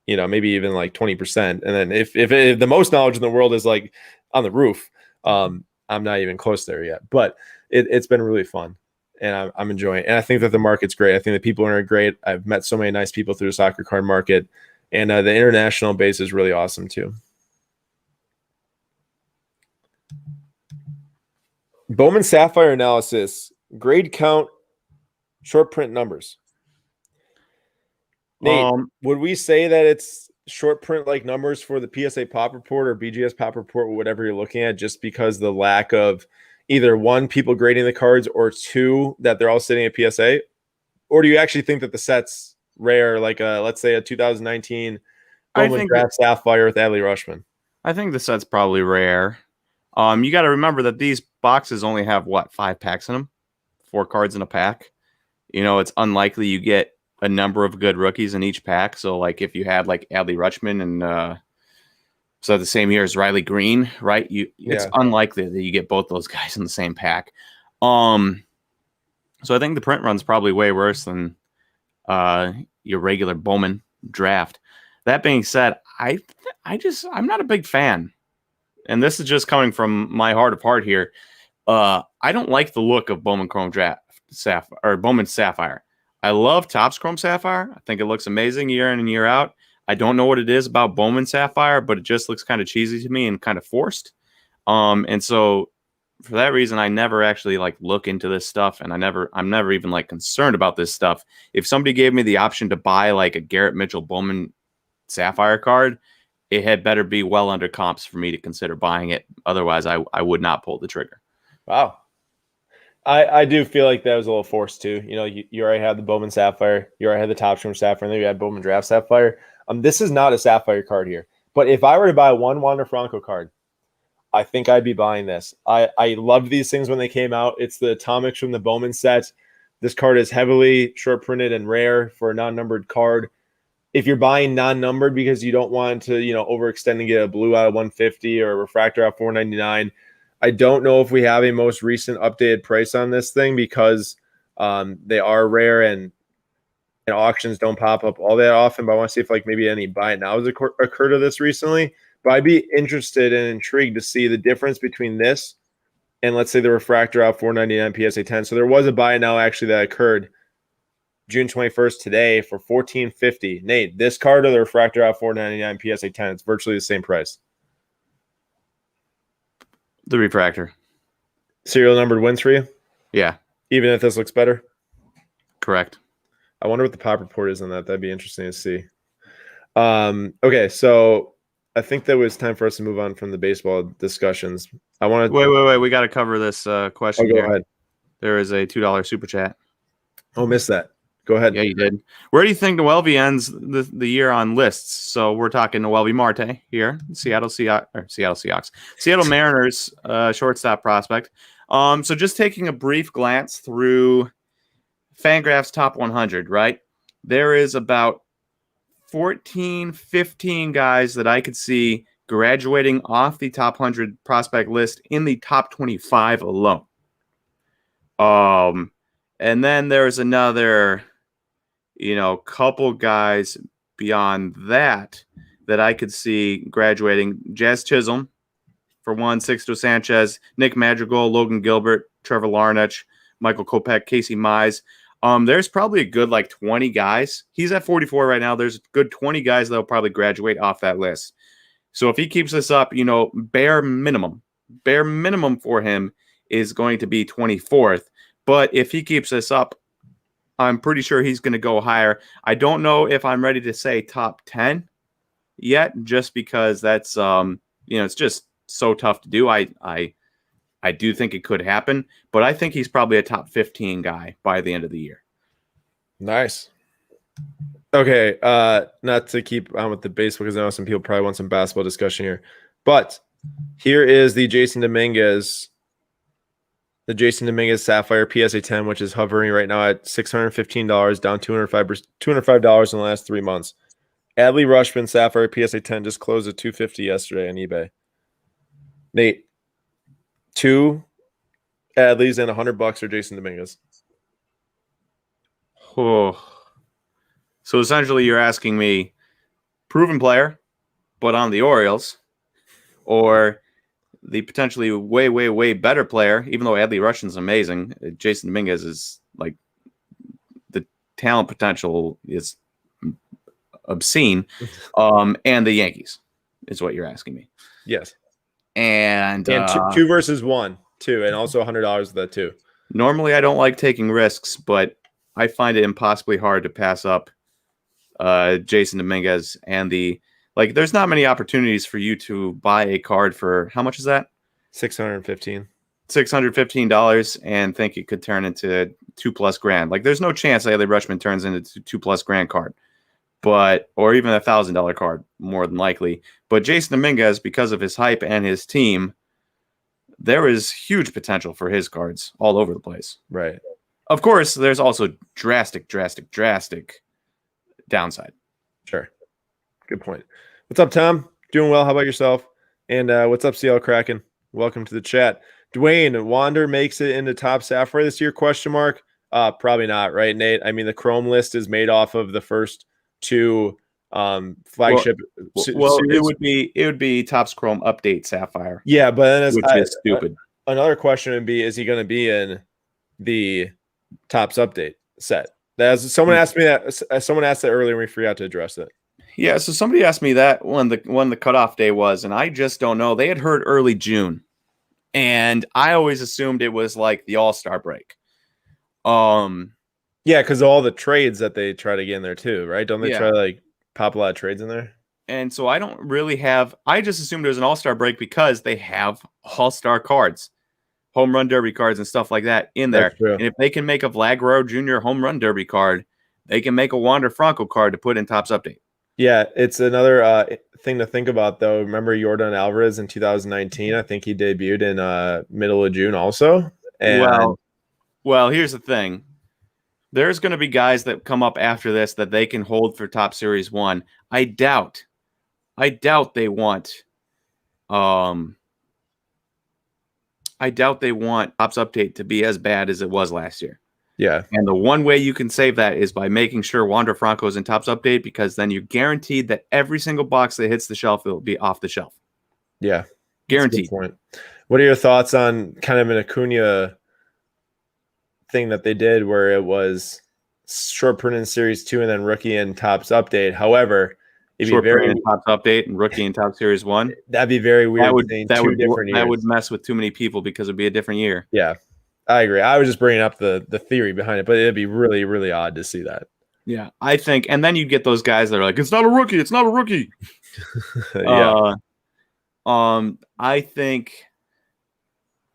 maybe even like 20%. And then if the most knowledge in the world is like on the roof, I'm not even close there yet. But it's been really fun, and I'm enjoying it. And I think that the market's great. I think that people are great. I've met so many nice people through the soccer card market, and the international base is really awesome too. Bowman Sapphire analysis, grade count, short print numbers. Nate, would we say that it's short print like numbers for the PSA Pop Report or BGS Pop Report, whatever you're looking at, just because the lack of either one, people grading the cards, or two, that they're all sitting at PSA? Or do you actually think that the set's rare, like let's say a 2019 Bowman Draft Sapphire with Adley Rushman? I think the set's probably rare. You got to remember that these boxes only have 5 packs in them, 4 cards in a pack. It's unlikely you get a number of good rookies in each pack. So, like, if you had like Adley Rutschman and so the same year as Riley Green, right? It's unlikely that you get both those guys in the same pack. So I think the print run's probably way worse than your regular Bowman draft. That being said, I'm not a big fan. And this is just coming from my heart of heart here. I don't like the look of Bowman Chrome Draft Sapphire or Bowman Sapphire. I love Topps Chrome Sapphire. I think it looks amazing year in and year out. I don't know what it is about Bowman Sapphire, but it just looks kind of cheesy to me and kind of forced. And so for that reason, I never actually look into this stuff, and I'm never even concerned about this stuff. If somebody gave me the option to buy a Garrett Mitchell Bowman Sapphire card, it had better be well under comps for me to consider buying it. Otherwise, I would not pull the trigger. Wow. I do feel like that was a little forced too. You already had the Bowman Sapphire. You already had the Topps Chrome Sapphire. And then you had Bowman Draft Sapphire. This is not a Sapphire card here. But if I were to buy one Wander Franco card, I think I'd be buying this. I loved these things when they came out. It's the Atomics from the Bowman set. This card is heavily short printed and rare for a non-numbered card. If you're buying non-numbered because you don't want to, overextend and get a blue out of 150 or a refractor out of 499, I don't know if we have a most recent updated price on this thing because they are rare and auctions don't pop up all that often. But I want to see if maybe any buy it now has occurred of this recently. But I'd be interested and intrigued to see the difference between this and let's say the refractor out 499 PSA 10. So there was a buy now actually that occurred June 21st today for $14.50. Nate, this card or the refractor out 499 PSA 10, it's virtually the same price. The refractor. Serial numbered wins for you? Yeah. Even if this looks better? Correct. I wonder what the pop report is on that. That'd be interesting to see. Okay, so I think that was time for us to move on from the baseball discussions. I want to wait. We got to cover this question go here. Ahead. There is a $2 super chat. Oh, missed that. Go ahead. Yeah, you did. Where do you think Noelvi ends the year on lists? So we're talking Noelvi Marte here, Seattle Seahawks, Seattle Mariners shortstop prospect. So just taking a brief glance through Fangraphs top 100, right? There is about 14, 15 guys that I could see graduating off the top 100 prospect list in the top 25 alone. And then there's another, couple guys beyond that I could see graduating. Jazz Chisholm, for one, Sixto Sanchez, Nick Madrigal, Logan Gilbert, Trevor Larnach, Michael Kopech, Casey Mize. There's probably a good 20 guys. He's at 44 right now. There's a good 20 guys that will probably graduate off that list. So if he keeps this up, bare minimum for him is going to be 24th. But if he keeps this up, I'm pretty sure he's going to go higher. I don't know if I'm ready to say top 10 yet, just because that's it's just so tough to do. I do think it could happen, but I think he's probably a top 15 guy by the end of the year. Nice. Okay, not to keep on with the baseball because I know some people probably want some basketball discussion here, but here is the Jason Dominguez Sapphire PSA 10, which is hovering right now at $615, down $205 in the last 3 months. Adley Rutschman Sapphire PSA 10 just closed at $250 yesterday on eBay. Nate, 2 Adleys and $100 for Jason Dominguez. Oh. So essentially, you're asking me, proven player, but on the Orioles, or the potentially way, way, way better player, even though Adley Rutschman's amazing. Jason Dominguez is like, the talent potential is obscene. And the Yankees is what you're asking me. Yes. And two versus one, too, and also $100 of that, too. Normally, I don't like taking risks, but I find it impossibly hard to pass up Jason Dominguez and there's not many opportunities for you to buy a card for, how much is that? $615 and think it could turn into $2+ grand. Like, there's no chance Adley Rutschman turns into $2+ grand card, or even $1,000 card, more than likely. But Jason Dominguez, because of his hype and his team, there is huge potential for his cards all over the place. Right. Of course, there's also drastic downside. Sure. Good point. What's up, Tom? Doing well. How about yourself? And what's up, CL Kraken? Welcome to the chat. Dwayne, Wander makes it into top Sapphire this year? ? Probably not, right, Nate? I mean, the Chrome list is made off of the first 2 flagship. It would be Topps Chrome Update Sapphire. Yeah, but then which is stupid. Another question would be: is he going to be in the Topps Update set? Someone asked me that. Someone asked that earlier, and we forgot to address it. Yeah, so somebody asked me that when the cutoff day was, and I just don't know. They had heard early June, and I always assumed it was like the All-Star break. Yeah, because all the trades that they try to get in there too, right? Don't they try to pop a lot of trades in there? And so I don't really have. I just assumed it was an All-Star break because they have All-Star cards, home run derby cards, and stuff like that in there. And if they can make a Vlad Guerrero Jr. home run derby card, they can make a Wander Franco card to put in Topps Update. Yeah, it's another thing to think about, though. Remember Yordan Alvarez in 2019? I think he debuted in middle of June also. And well, here's the thing. There's going to be guys that come up after this that they can hold for Top Series 1. I doubt they want Topps Update to be as bad as it was last year. Yeah. And the one way you can save that is by making sure Wander Franco is in Topps Update, because then you're guaranteed that every single box that hits the shelf will be off the shelf. Yeah. Guaranteed. Point. What are your thoughts on kind of an Acuna thing that they did where it was short print in Series 2 and then rookie in Topps Update? However, short print in Topps Update and rookie in Top Series 1. That'd be very weird. That would mess with too many people because it'd be a different year. Yeah. I agree. I was just bringing up the theory behind it, but it'd be really, really odd to see that. Yeah, I think, and then you get those guys that are like, it's not a rookie. Yeah. I think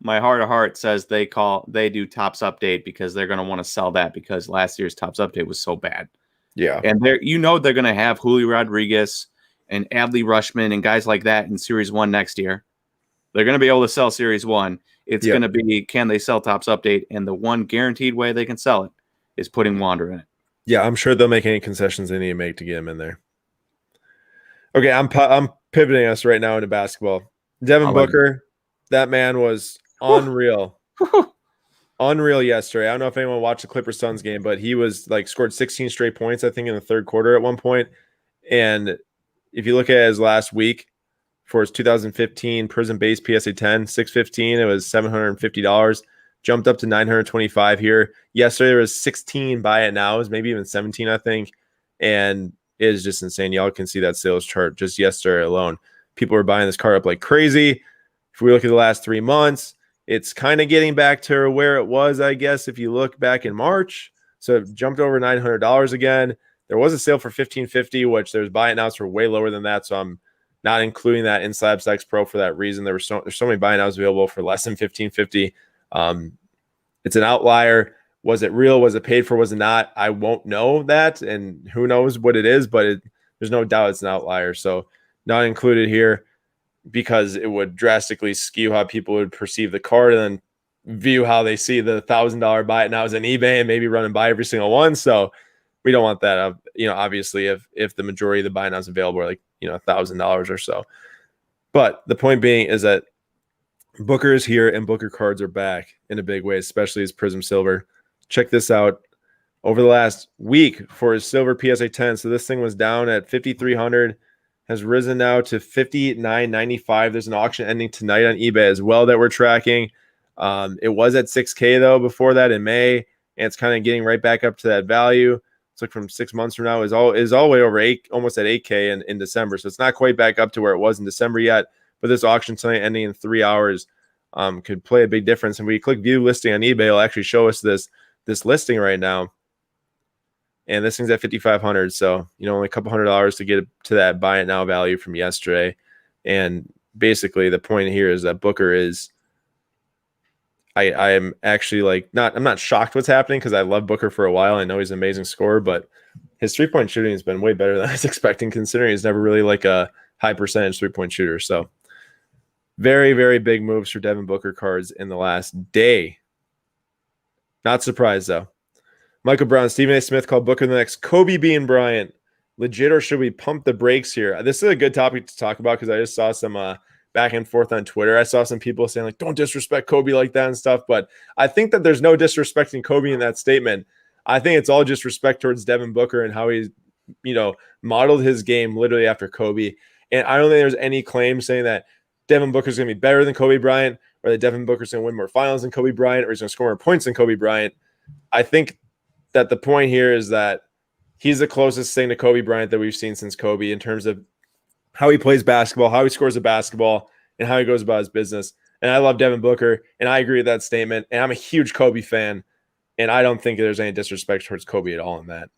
my heart of heart says they do Topps Update because they're going to want to sell that because last year's Topps Update was so bad. Yeah. And they're going to have Julio Rodriguez and Adley Rutschman and guys like that in Series 1 next year. They're going to be able to sell Series 1. It's going to be, can they sell Topps Update? And the one guaranteed way they can sell it is putting Wander in it. Yeah, I'm sure they'll make any concessions they need to make to get him in there. Okay, I'm pivoting us right now into basketball. Devin Booker, that man was unreal. Unreal yesterday. I don't know if anyone watched the Clippers Suns game, but he was scored 16 straight points, I think, in the third quarter at one point. And if you look at his last week, for his 2015 Prism Base PSA 10, 615. It was $750. Jumped up to 925 here. Yesterday there was 16 buy it nows, maybe even 17, I think. And it is just insane. Y'all can see that sales chart just yesterday alone. People were buying this card up like crazy. If we look at the last 3 months, It's kind of getting back to where it was, I guess, if you look back in March. So it jumped over $900 again. There was a sale for $1,550, which there's buy it nows for way lower than that. So I'm not including that in Slabs X Pro for that reason. There's so many buy nows available for less than $1,550. It's an outlier. Was it real? Was it paid for? Was it not? I won't know that, and who knows what it is, but there's no doubt it's an outlier. So not included here because it would drastically skew how people would perceive the card and then view how they see the $1,000 buy it now as an eBay and maybe run and buy every single one. So we don't want that. Obviously, if the majority of the buy nows available are like $1,000 or so. But the point being is that Booker is here and Booker cards are back in a big way, especially his Prism Silver. Check this out. Over the last week for his silver PSA 10, so this thing was down at 5,300, has risen now to 5,995. There's an auction ending tonight on eBay as well that we're tracking. It was at 6K though before that in May, and it's kind of getting right back up to that value. It's like from 6 months from now is all the way over almost at 8K in December. So it's not quite back up to where it was in December yet. But this auction tonight ending in 3 hours could play a big difference. And we click view listing on eBay, it'll actually show us this listing right now. And this thing's at 5,500. So, only a couple $100 to get to that buy it now value from yesterday. And basically the point here is that Booker is, I am actually I'm not shocked what's happening because I love Booker for a while. I know he's an amazing scorer, but his 3-point shooting has been way better than I was expecting, considering he's never really like a high percentage 3-point shooter. So very, very big moves for Devin Booker cards in the last day. Not surprised though. Michael Brown, Stephen A. Smith called Booker the next Kobe Bean Bryant. Legit, or should we pump the brakes here? This is a good topic to talk about because I just saw some back and forth on Twitter. I saw some people saying don't disrespect Kobe like that and stuff. But I think that there's no disrespecting Kobe in that statement. I think it's all just respect towards Devin Booker and how he's, modeled his game literally after Kobe. And I don't think there's any claim saying that Devin Booker's going to be better than Kobe Bryant or that Devin Booker's going to win more finals than Kobe Bryant or he's going to score more points than Kobe Bryant. I think that the point here is that he's the closest thing to Kobe Bryant that we've seen since Kobe in terms of how he plays basketball, how he scores a basketball, and how he goes about his business. And I love Devin Booker, and I agree with that statement. And I'm a huge Kobe fan, and I don't think there's any disrespect towards Kobe at all in that.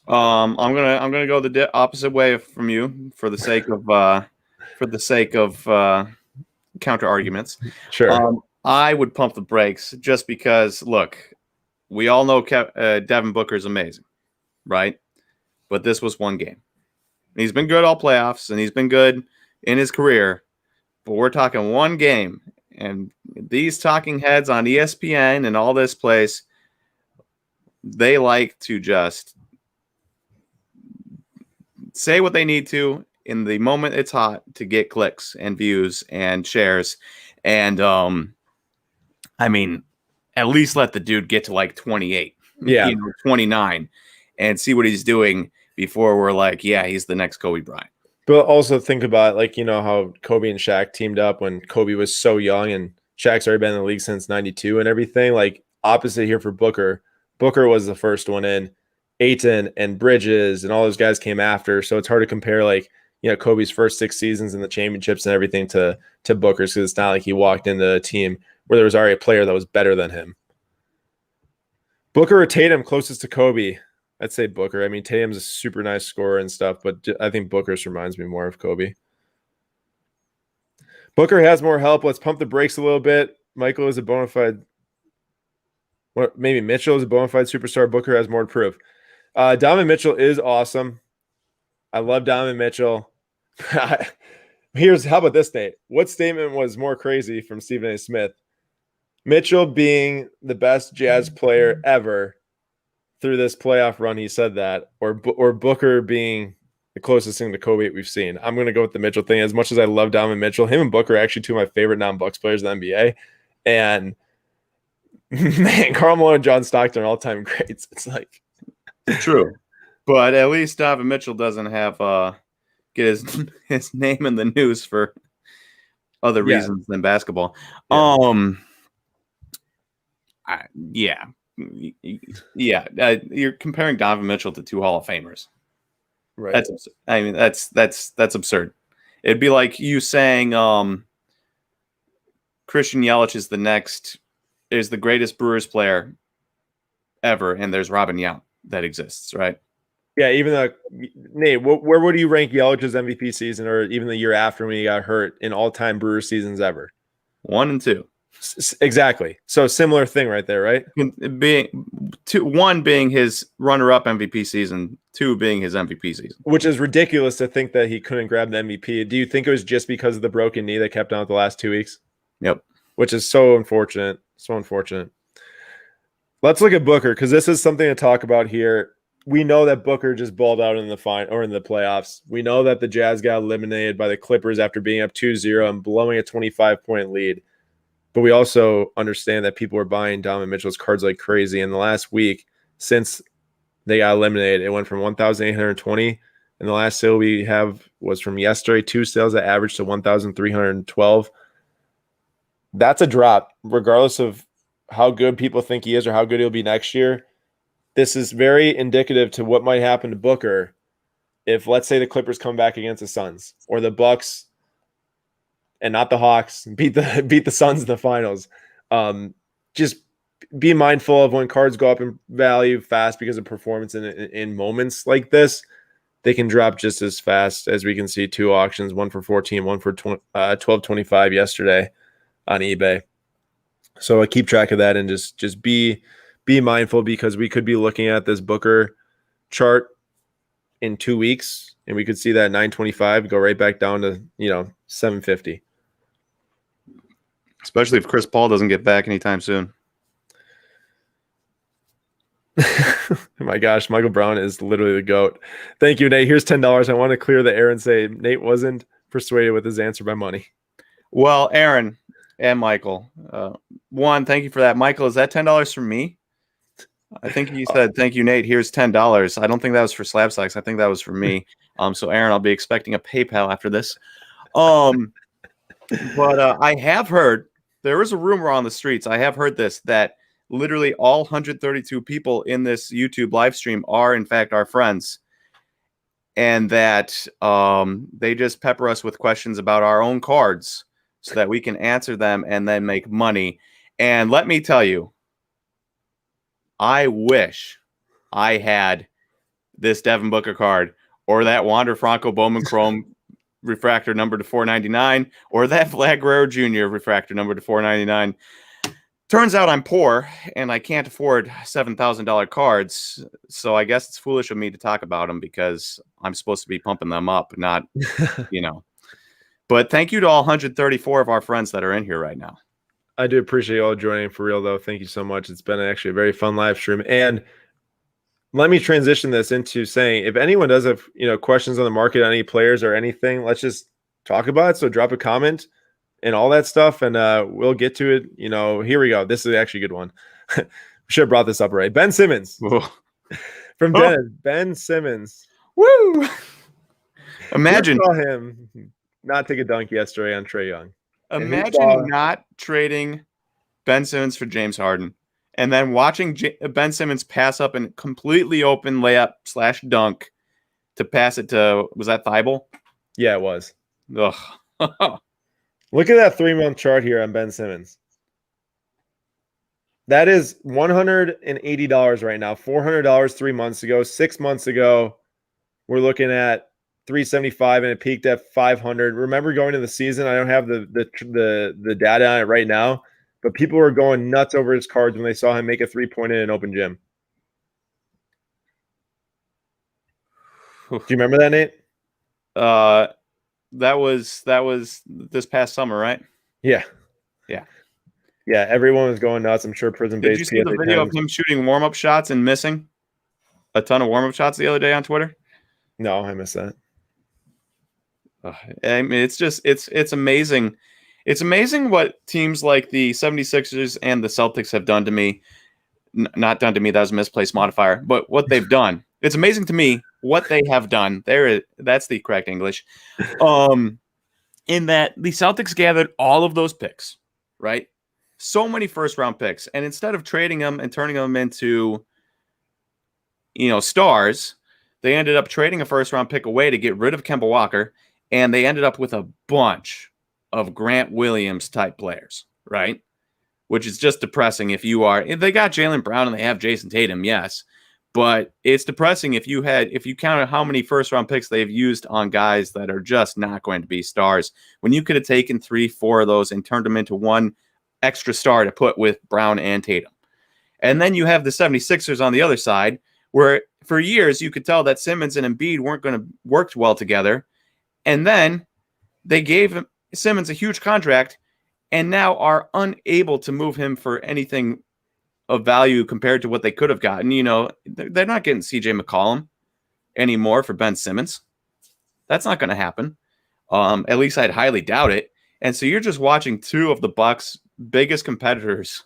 I'm gonna go the opposite way from you for the sake of counter arguments. Sure. I would pump the brakes just because, look, we all know Devin Booker is amazing, right? But this was one game. He's been good all playoffs, and he's been good in his career. But we're talking one game, and these talking heads on ESPN and all this place, they like to just say what they need to in the moment it's hot to get clicks and views and shares. And, at least let the dude get to 28, 29 and see what he's doing before we're like, yeah, he's the next Kobe Bryant. But also think about how Kobe and Shaq teamed up when Kobe was so young and Shaq's already been in the league since 92 and everything. Opposite here for Booker. Booker was the first one in. Ayton and Bridges and all those guys came after. So it's hard to compare Kobe's first 6 seasons and the championships and everything to Booker's because it's not like he walked into a team where there was already a player that was better than him. Booker or Tatum closest to Kobe? I'd say Booker. Tatum's a super nice scorer and stuff, but I think Booker's reminds me more of Kobe. Booker has more help. Let's pump the brakes a little bit. Michael is a bona fide. Maybe Mitchell is a bona fide superstar. Booker has more to prove. Donovan Mitchell is awesome. I love Donovan Mitchell. How about this state? What statement was more crazy from Stephen A. Smith? Mitchell being the best Jazz player ever through this playoff run, he said that, or Booker being the closest thing to Kobe we've seen. I'm going to go with the Mitchell thing. As much as I love Donovan Mitchell, him and Booker are actually two of my favorite non-Bucks players in the NBA. And man, Karl Malone and John Stockton are all-time greats. It's true. But at least Donovan Mitchell doesn't have get his name in the news for other reasons than basketball. You're comparing Donovan Mitchell to 2 Hall of Famers. Right. That's absurd. That's absurd. It'd be like you saying Christian Yelich is the greatest Brewers player ever, and there's Robin Yount that exists, right? Yeah, even though Nate, where would you rank Yelich's MVP season, or even the year after when he got hurt in all-time Brewers seasons ever? 1 and 2. Exactly. So similar thing right there, right? One being his runner-up MVP season, 2 being his MVP season. Which is ridiculous to think that he couldn't grab the MVP. Do you think it was just because of the broken knee that kept on the last 2 weeks? Yep. Which is so unfortunate. So unfortunate. Let's look at Booker, because this is something to talk about here. We know that Booker just balled out in the playoffs. We know that the Jazz got eliminated by the Clippers after being up 2-0 and blowing a 25-point lead. But we also understand that people were buying Donovan Mitchell's cards like crazy. In the last week, since they got eliminated, it went from 1,820. And the last sale we have was from yesterday, 2 sales that averaged to 1,312. That's a drop, regardless of how good people think he is or how good he'll be next year. This is very indicative to what might happen to Booker if, let's say, the Clippers come back against the Suns, or the Bucks and not the Hawks beat the Suns in the finals. Just be mindful of when cards go up in value fast because of performance in moments like this. They can drop just as fast. As we can see, 2 auctions, one for 14, one for 12.25 yesterday on eBay. So I keep track of that and just be mindful, because we could be looking at this Booker chart in 2 weeks and we could see that 925 go right back down to 750. Especially if Chris Paul doesn't get back anytime soon. Oh my gosh, Michael Brown is literally the GOAT. Thank you, Nate. Here's $10. I want to clear the air and say Nate wasn't persuaded with his answer by money. Well, Aaron and Michael, one, thank you for that. Michael, is that $10 from me? I think you said, thank you, Nate. Here's $10. I don't think that was for Slab Stocks. I think that was for me. So, Aaron, I'll be expecting a PayPal after this. But I have heard, there is a rumor on the streets, I have heard this, that literally all 132 people in this YouTube live stream are, in fact, our friends. And that they just pepper us with questions about our own cards so that we can answer them and then make money. And let me tell you, I wish I had this Devin Booker card, or that Wander Franco Bowman Chrome refractor number to 499, or that Vlad Guerrero Jr. refractor number to 499. Turns out I'm poor and I can't afford $7,000 cards, so I guess it's foolish of me to talk about them because I'm supposed to be pumping them up, not, But thank you to all 134 of our friends that are in here right now. I do appreciate you all joining, for real, though. Thank you so much. It's been actually a very fun live stream. And let me transition this into saying, if anyone does have questions on the market, any players or anything, let's just talk about it. So drop a comment and all that stuff, and we'll get to it. Here we go. This is actually a good one. We should have brought this up right. Ben Simmons from Dennis. Ben Simmons. Woo! Imagine saw him not take a dunk yesterday on Trae Young. Imagine not trading Ben Simmons for James Harden and then watching Ben Simmons pass up a completely open layup/dunk to pass it to, was that Thibault? Yeah, it was. Ugh. Look at that 3-month chart here on Ben Simmons. That is $180 right now. $400 3 months ago. 6 months ago, we're looking at $375, and it peaked at $500. Remember going to the season? I don't have the data on it right now, but people were going nuts over his cards when they saw him make a 3-pointer in an open gym. Do you remember that, Nate? That was this past summer, right? Yeah. Everyone was going nuts. I'm sure Prison Base. Did you see the video of him shooting warm-up shots and missing a ton of warm-up shots the other day on Twitter? No, I missed that. I mean, it's amazing. It's amazing what teams like the 76ers and the Celtics have done to me. Not done to me, that was a misplaced modifier, but what they've done. It's amazing to me what they have done. That's the correct English. In that the Celtics gathered all of those picks, right? So many first-round picks, and instead of trading them and turning them into, stars, they ended up trading a first-round pick away to get rid of Kemba Walker, and they ended up with a bunch of Grant Williams-type players, right? Which is just depressing if you are. They got Jaylen Brown and they have Jason Tatum, yes. But it's depressing if you counted how many first-round picks they've used on guys that are just not going to be stars. When you could have taken 3-4 of those and turned them into one extra star to put with Brown and Tatum. And then you have the 76ers on the other side, where for years you could tell that Simmons and Embiid weren't going to work well together. And then they gave Simmons a huge contract and now are unable to move him for anything of value compared to what they could have gotten. You know, they're not getting CJ McCollum anymore for Ben Simmons. That's not going to happen. At least I'd highly doubt it. And so you're just watching two of the Bucks' biggest competitors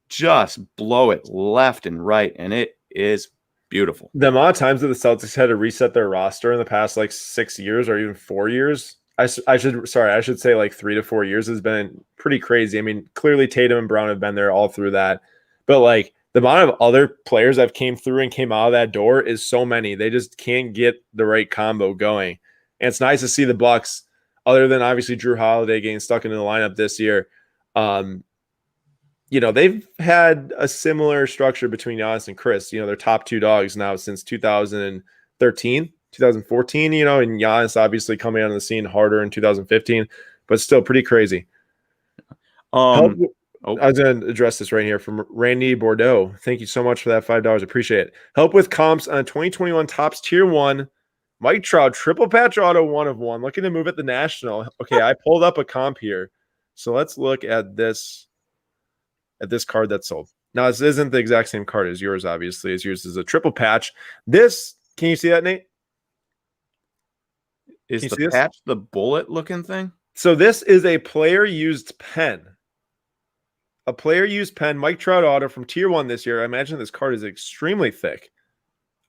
just blow it left and right, and it is beautiful. The amount of times that the Celtics had to reset their roster in the past like 6 years or even 4 years, I should say like 3 to 4 years has been pretty crazy. I mean, clearly Tatum and Brown have been there all through that, but like the amount of other players that came through and came out of that door is so many. They just can't get the right combo going. And it's nice to see the Bucks, other than obviously Drew Holiday getting stuck into the lineup this year. You know, they've had a similar structure between Giannis and Chris. You know, they're top two dogs now since 2013, 2014, you know, and Giannis obviously coming on the scene harder in 2015, but still pretty crazy. I was going to address this right here from Randy Bordeaux. Thank you so much for that $5. Appreciate it. Help with comps on 2021 Topps Tier 1. Mike Trout, triple patch auto 1 of 1. Looking to move at the National. Okay, I pulled up a comp here. So let's look at this card that's sold. Now, this isn't the exact same card as yours, obviously, as yours is a triple patch. This, can you see that, Nate? Is the patch the bullet looking thing? So this is a player used pen. A player used pen, Mike Trout auto from Tier 1 this year. I imagine this card is extremely thick.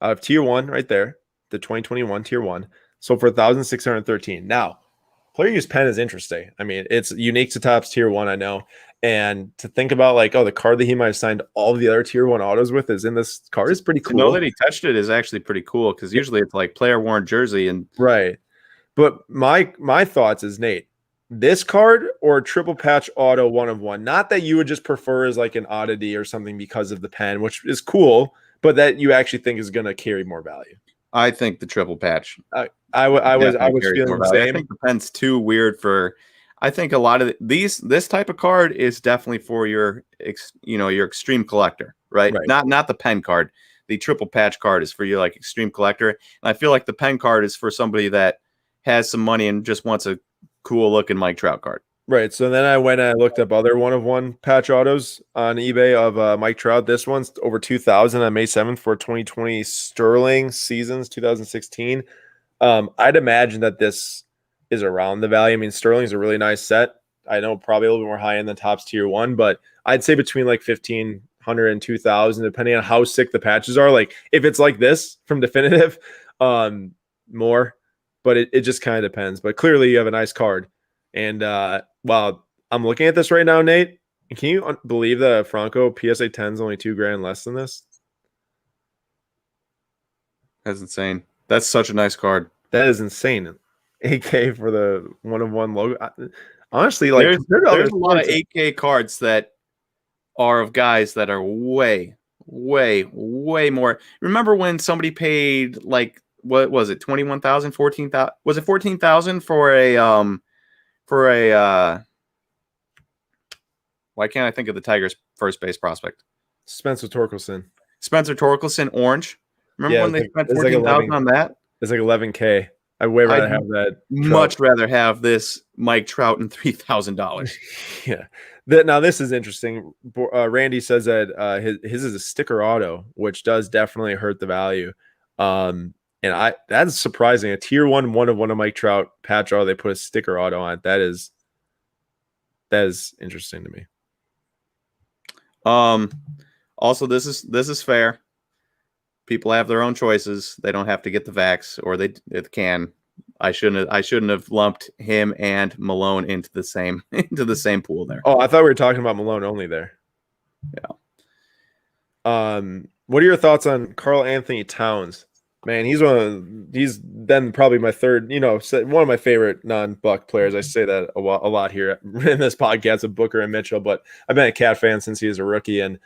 Out of Tier 1 right there, the 2021 Tier 1. So for $1,613. Now, player used pen is interesting. I mean, it's unique to Topps Tier 1, I know. And to think about like, oh, the card that he might have signed all the other Tier 1 autos with is in this card is pretty cool. To know that he touched it is actually pretty cool because usually it's like player worn jersey and right. But my thoughts is, Nate, this card or triple patch auto 1 of 1, not that you would just prefer as like an oddity or something because of the pen, which is cool, but that you actually think is going to carry more value. I think the triple patch. I was feeling the same. I think the pen's too weird for. I think a lot of this type of card is definitely for your extreme collector, right? Not the pen card. The triple patch card is for your like extreme collector, and I feel like the pen card is for somebody that has some money and just wants a cool looking Mike Trout card. Right. So then I went and I looked up other 1 of 1 patch autos on eBay of Mike Trout. This one's over 2,000 on May 7th for 2020 Sterling seasons 2016. I'd imagine that this is around the value. I mean, Sterling's a really nice set. I know probably a little bit more high end than Topps Tier 1, but I'd say between like 1,500 and 2,000, depending on how sick the patches are. Like if it's like this from Definitive, more, but it just kind of depends. But clearly you have a nice card. And wow, I'm looking at this right now, Nate. Can you believe that Franco PSA 10 is only $2,000 less than this? That's insane. That's such a nice card. That is insane. 8K for the 1 of 1 logo. Honestly, like there's a lot of 8K cards that are of guys that are way, way, way more. Remember when somebody paid like what was it, 21,000, 14,000? Was it 14,000 for a why can't I think of the Tigers' first base prospect? Spencer Torkelson orange. Remember when they spent 14,000 on that? It's like 11K. I'd way rather have that. Much rather have this Mike Trout and $3,000. Yeah. Now this is interesting. Randy says that his is a sticker auto, which does definitely hurt the value. And that's surprising. A Tier 1 of 1 of Mike Trout patch auto, they put a sticker auto on it. That is interesting to me. Also, this is fair. People have their own choices. They don't have to get the vax, or they can. I shouldn't have lumped him and Malone into the same pool there. Oh, I thought we were talking about Malone only there. Yeah. What are your thoughts on Karl Anthony Towns? Man, he's then probably my third, one of my favorite non-Buck players. I say that a lot here in this podcast of Booker and Mitchell, but I've been a Cat fan since he was a rookie. And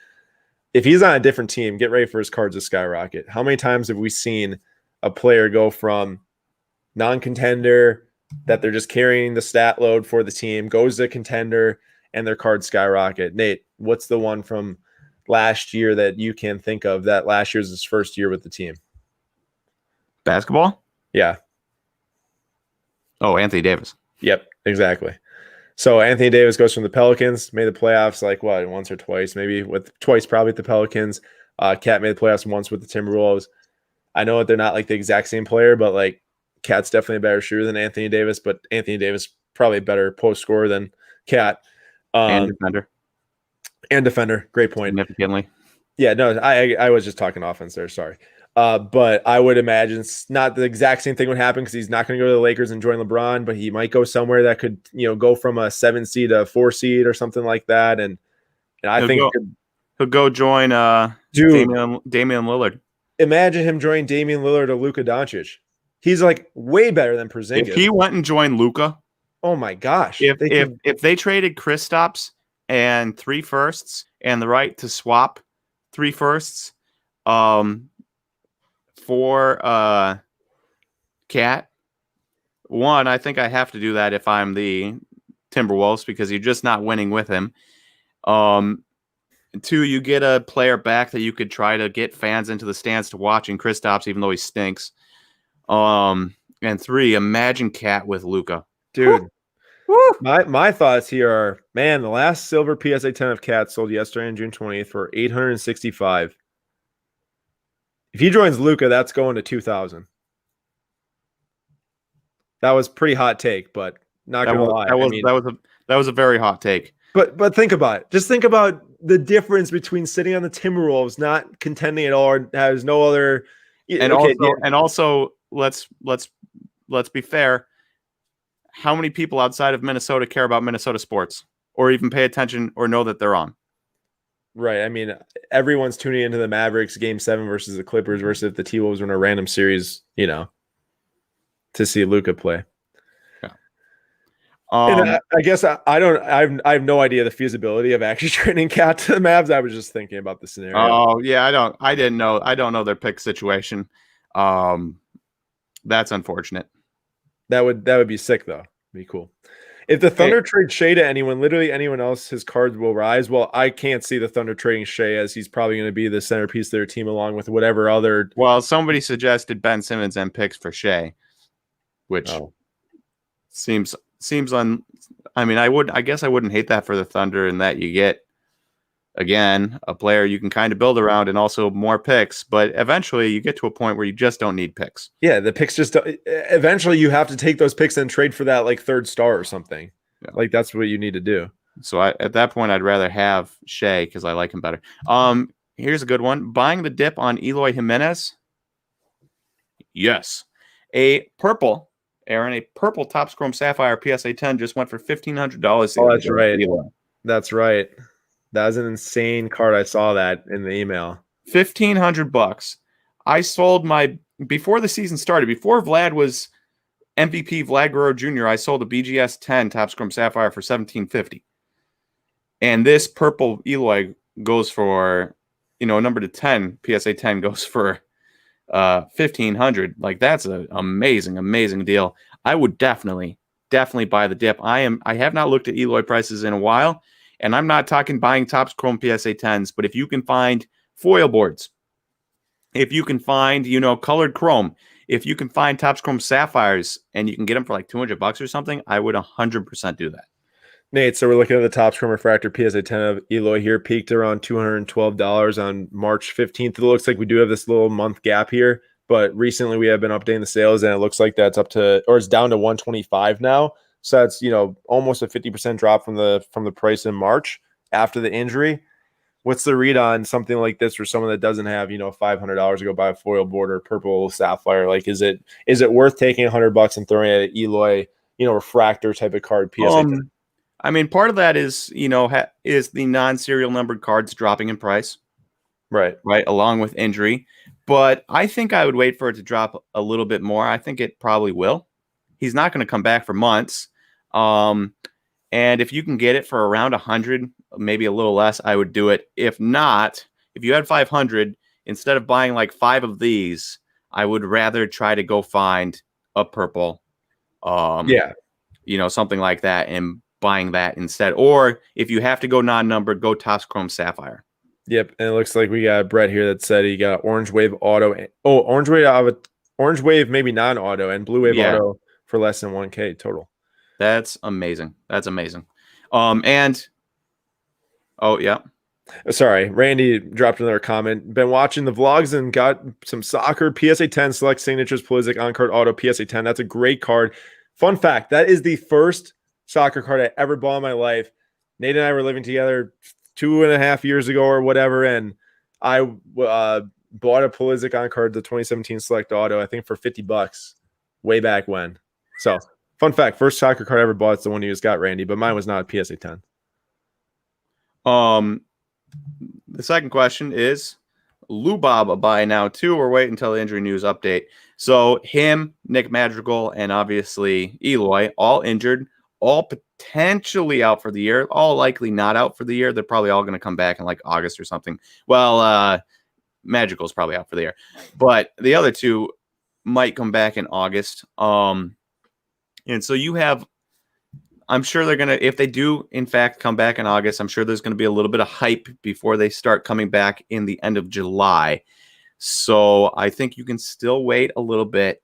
if he's on a different team, get ready for his cards to skyrocket. How many times have we seen a player go from non-contender that they're just carrying the stat load for the team, goes to contender, and their cards skyrocket? Nate, what's the one from last year that you can think of that last year's his first year with the team? Basketball? Yeah. Oh, Anthony Davis. Yep, exactly. So Anthony Davis goes from the Pelicans, made the playoffs like once or twice, maybe twice probably at the Pelicans. Cat made the playoffs once with the Timberwolves. I know that they're not like the exact same player, but like Cat's definitely a better shooter than Anthony Davis, but Anthony Davis probably a better post scorer than Cat. And defender. And defender. Great point. Significantly. Yeah, no, I was just talking offense there. Sorry. But I would imagine it's not the exact same thing would happen because he's not going to go to the Lakers and join LeBron, but he might go somewhere that could, go from a 7 seed to a 4 seed or something like that. And I think he'll go join Damian Lillard. Imagine him joining Damian Lillard or Luka Doncic. He's like way better than Porzingis. If he went and joined Luka, oh my gosh! If they traded Kristaps and 3 firsts and the right to swap 3 firsts, for Cat, one, I think I have to do that if I'm the Timberwolves because you're just not winning with him. 2, you get a player back that you could try to get fans into the stands to watch in Kristaps, even though he stinks. And 3, imagine Cat with Luka. Dude. Woo! My thoughts here are, man, the last silver PSA 10 of Cat sold yesterday on June 20th for $865. If he joins Luka, that's going to 2,000. That was pretty hot take, but not gonna lie. That was a very hot take. But think about it. Just think about the difference between sitting on the Timberwolves, not contending at all, or has no other. And also, let's be fair. How many people outside of Minnesota care about Minnesota sports, or even pay attention, or know that they're on? Right. I mean, everyone's tuning into the Mavericks Game 7 versus the Clippers versus if the T-Wolves were in a random series, to see Luka play. Yeah. And I guess I have no idea the feasibility of actually trading Cat to the Mavs. I was just thinking about the scenario. Oh yeah, I don't know their pick situation. That's unfortunate. That would be sick though. Be cool. If the Thunder trade Shea to anyone, literally anyone else, his cards will rise. Well, I can't see the Thunder trading Shea as he's probably going to be the centerpiece of their team along with whatever other. Well, somebody suggested Ben Simmons and picks for Shea, which seems on. I mean, I guess I wouldn't hate that for the Thunder in that you get, again, a player you can kind of build around and also more picks. But eventually you get to a point where you just don't need picks. Yeah, the picks just eventually you have to take those picks and trade for that like 3rd star or something. Yeah. Like that's what you need to do. So at that point, I'd rather have Shea because I like him better. Here's a good one. Buying the dip on Eloy Jimenez. Yes. A purple Topps Chrome Sapphire PSA 10 just went for $1,500. Oh, that's right. That's right. That was an insane card. I saw that in the email. $1,500. I sold before the season started, before Vlad was MVP Vlad Guerrero Jr., I sold a BGS 10 Topps Chrome Sapphire for $1,750. And this purple Eloy goes for, number to 10, PSA 10 goes for $1,500. Like that's an amazing deal. I would definitely buy the dip. I have not looked at Eloy prices in a while. And I'm not talking buying Topps Chrome PSA 10s, but if you can find foil boards, if you can find, colored chrome, if you can find Topps Chrome Sapphires and you can get them for like $200 or something, I would 100% do that. Nate, so we're looking at the Topps Chrome Refractor PSA 10 of Eloy here, peaked around $212 on March 15th. It looks like we do have this little month gap here, but recently we have been updating the sales and it looks like that's it's down to $125 now. So that's, almost a 50% drop from the price in March after the injury. What's the read on something like this for someone that doesn't have, $500 to go buy a foil board or purple sapphire? Like, is it worth taking $100 and throwing at an Eloy, refractor type of card PSA? I mean, part of that is, is the non-serial numbered cards dropping in price. Right. right, along with injury. But I think I would wait for it to drop a little bit more. I think it probably will. He's not going to come back for months. Um, and if you can get it for around 100, maybe a little less, I would do it. If not, if you had 500, instead of buying like 5 of these, I would rather try to go find a purple, um, Yeah. something like that, and buying that instead. Or if you have to go non-numbered, go Topps Chrome Sapphire. Yep. And it looks like we got Brett here that said he got Orange Wave Auto. Oh, Orange Wave, maybe non-auto, and Blue Wave Yeah. Auto for less than 1K total. That's amazing. That's amazing. Oh yeah. Sorry, Randy dropped another comment. Been watching the vlogs and got some soccer PSA 10 select signatures, Pulisic on card auto PSA 10. That's a great card. Fun fact: that is the first soccer card I ever bought in my life. Nate and I were living together 2.5 years ago or whatever, and I bought a Pulisic on card, the 2017 select auto, I think for $50, way back when. So, fun fact: first soccer card I ever bought is the one you just got, Randy, but mine was not a PSA 10. The second question is Lubob a buy now too, or wait until the injury news update? So him, Nick Madrigal, and obviously Eloy, all injured, all potentially out for the year, all likely not out for the year. They're probably all going to come back in like August or something. Well, Madrigal's probably out for the year, but the other two might come back in August. And so you have, I'm sure they're going to, if they do, in fact, come back in August, I'm sure there's going to be a little bit of hype before they start coming back in the end of July. So I think you can still wait a little bit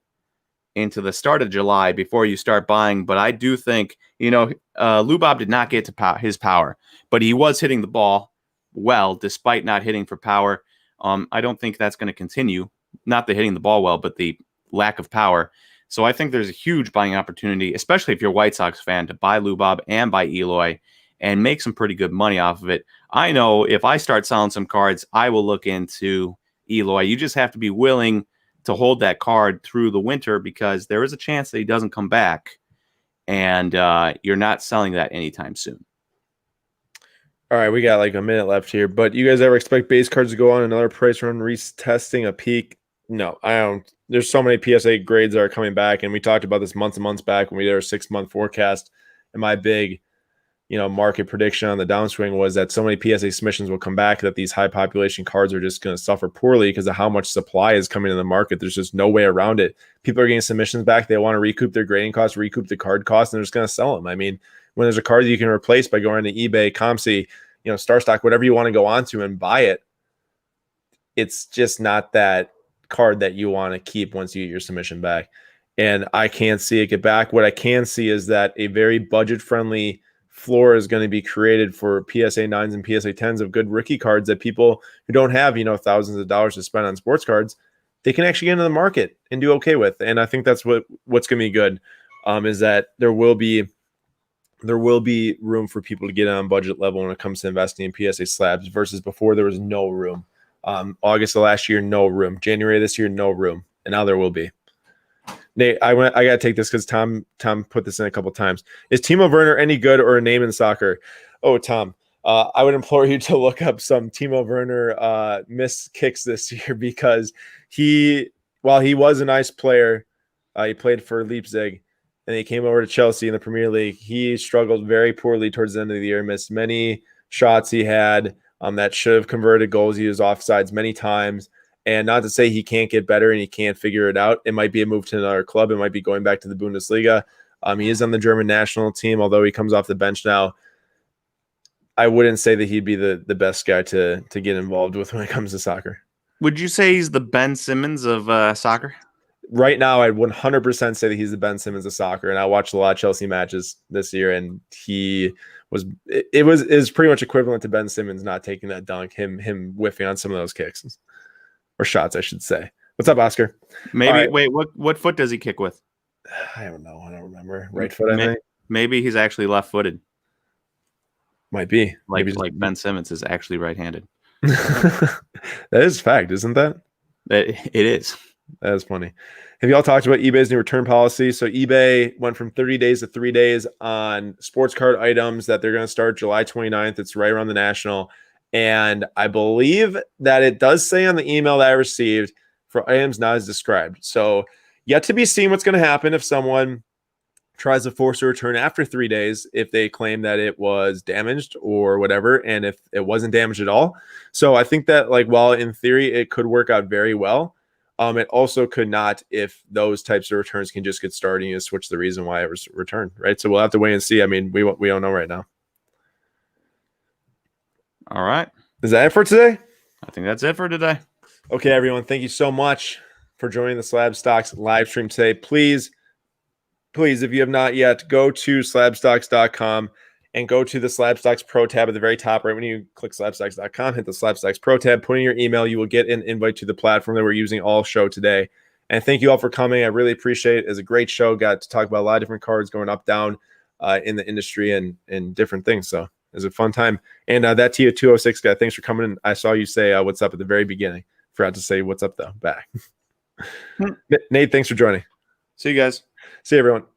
into the start of July before you start buying. But I do think, Lubob did not get to his power, but he was hitting the ball well, despite not hitting for power. I don't think that's going to continue. Not the hitting the ball well, but the lack of power. So I think there's a huge buying opportunity, especially if you're a White Sox fan, to buy Lubob and buy Eloy and make some pretty good money off of it. I know if I start selling some cards, I will look into Eloy. You just have to be willing to hold that card through the winter because there is a chance that he doesn't come back, and you're not selling that anytime soon. All right, we got like a minute left here, but you guys ever expect base cards to go on another price run, retesting a peak? No, I don't. There's so many PSA grades that are coming back, and we talked about this months and months back when we did our 6-month forecast. And my big, market prediction on the downswing was that so many PSA submissions will come back that these high population cards are just going to suffer poorly because of how much supply is coming in the market. There's just no way around it. People are getting submissions back. They want to recoup their grading costs, recoup the card costs, and they're just going to sell them. I mean, when there's a card that you can replace by going to eBay, ComC, StarStock, whatever you want to go onto and buy it, it's just not that card that you want to keep once you get your submission back. And I can't see it get back. What I can see is that a very budget-friendly floor is going to be created for PSA 9s and PSA 10s of good rookie cards that people who don't have, thousands of dollars to spend on sports cards, they can actually get into the market and do okay with. And I think that's what's going to be good, is that there will be room for people to get on budget level when it comes to investing in PSA slabs versus before there was no room. August of last year, no room. January of this year, no room. And now there will be. Nate, I got to take this because Tom put this in a couple times. Is Timo Werner any good or a name in soccer? Oh, Tom, I would implore you to look up some Timo Werner missed kicks this year because while he was a nice player, he played for Leipzig, and he came over to Chelsea in the Premier League. He struggled very poorly towards the end of the year, missed many shots he had that should have converted goals. He was offsides many times. And not to say he can't get better and he can't figure it out. It might be a move to another club. It might be going back to the Bundesliga. He is on the German national team, although he comes off the bench now. I wouldn't say that he'd be the best guy to get involved with when it comes to soccer. Would you say he's the Ben Simmons of soccer? Right now, I'd 100% say that he's the Ben Simmons of soccer. And I watched a lot of Chelsea matches this year, and it was pretty much equivalent to Ben Simmons not taking that dunk, him whiffing on some of those kicks. Or shots, I should say. What's up, Oscar? Maybe. Right. Wait, what foot does he kick with? I don't know. I don't remember. Right foot, I think. Maybe he's actually left-footed. Might be. Like Ben Simmons is actually right-handed. That is fact, isn't that? It is. That is funny. Have you all talked about eBay's new return policy? So eBay went from 30 days to 3 days on sports card items that they're going to start July 29th. It's right around the National. And I believe that it does say on the email that I received for items not as described. So yet to be seen what's going to happen if someone tries to force a return after 3 days if they claim that it was damaged or whatever, and if it wasn't damaged at all. So I think that, like, while in theory it could work out very well, it also could not if those types of returns can just get started and you switch the reason why it was returned, right? So we'll have to wait and see. I mean, we don't know right now. All right. Is that it for today? I think that's it for today. Okay, everyone. Thank you so much for joining the Slab Stocks live stream today. Please, if you have not yet, go to slabstocks.com and go to the Slab Stocks Pro tab at the very top. Right when you click slabstocks.com, hit the Slab Stocks Pro tab, put in your email. You will get an invite to the platform that we're using all show today. And thank you all for coming. I really appreciate it. It was a great show. Got to talk about a lot of different cards going up, down in the industry and different things. So it was a fun time. And that Tia206 guy, thanks for coming in. I saw you say what's up at the very beginning. Forgot to say what's up, though, back. Nate, thanks for joining. See you guys. See you, everyone.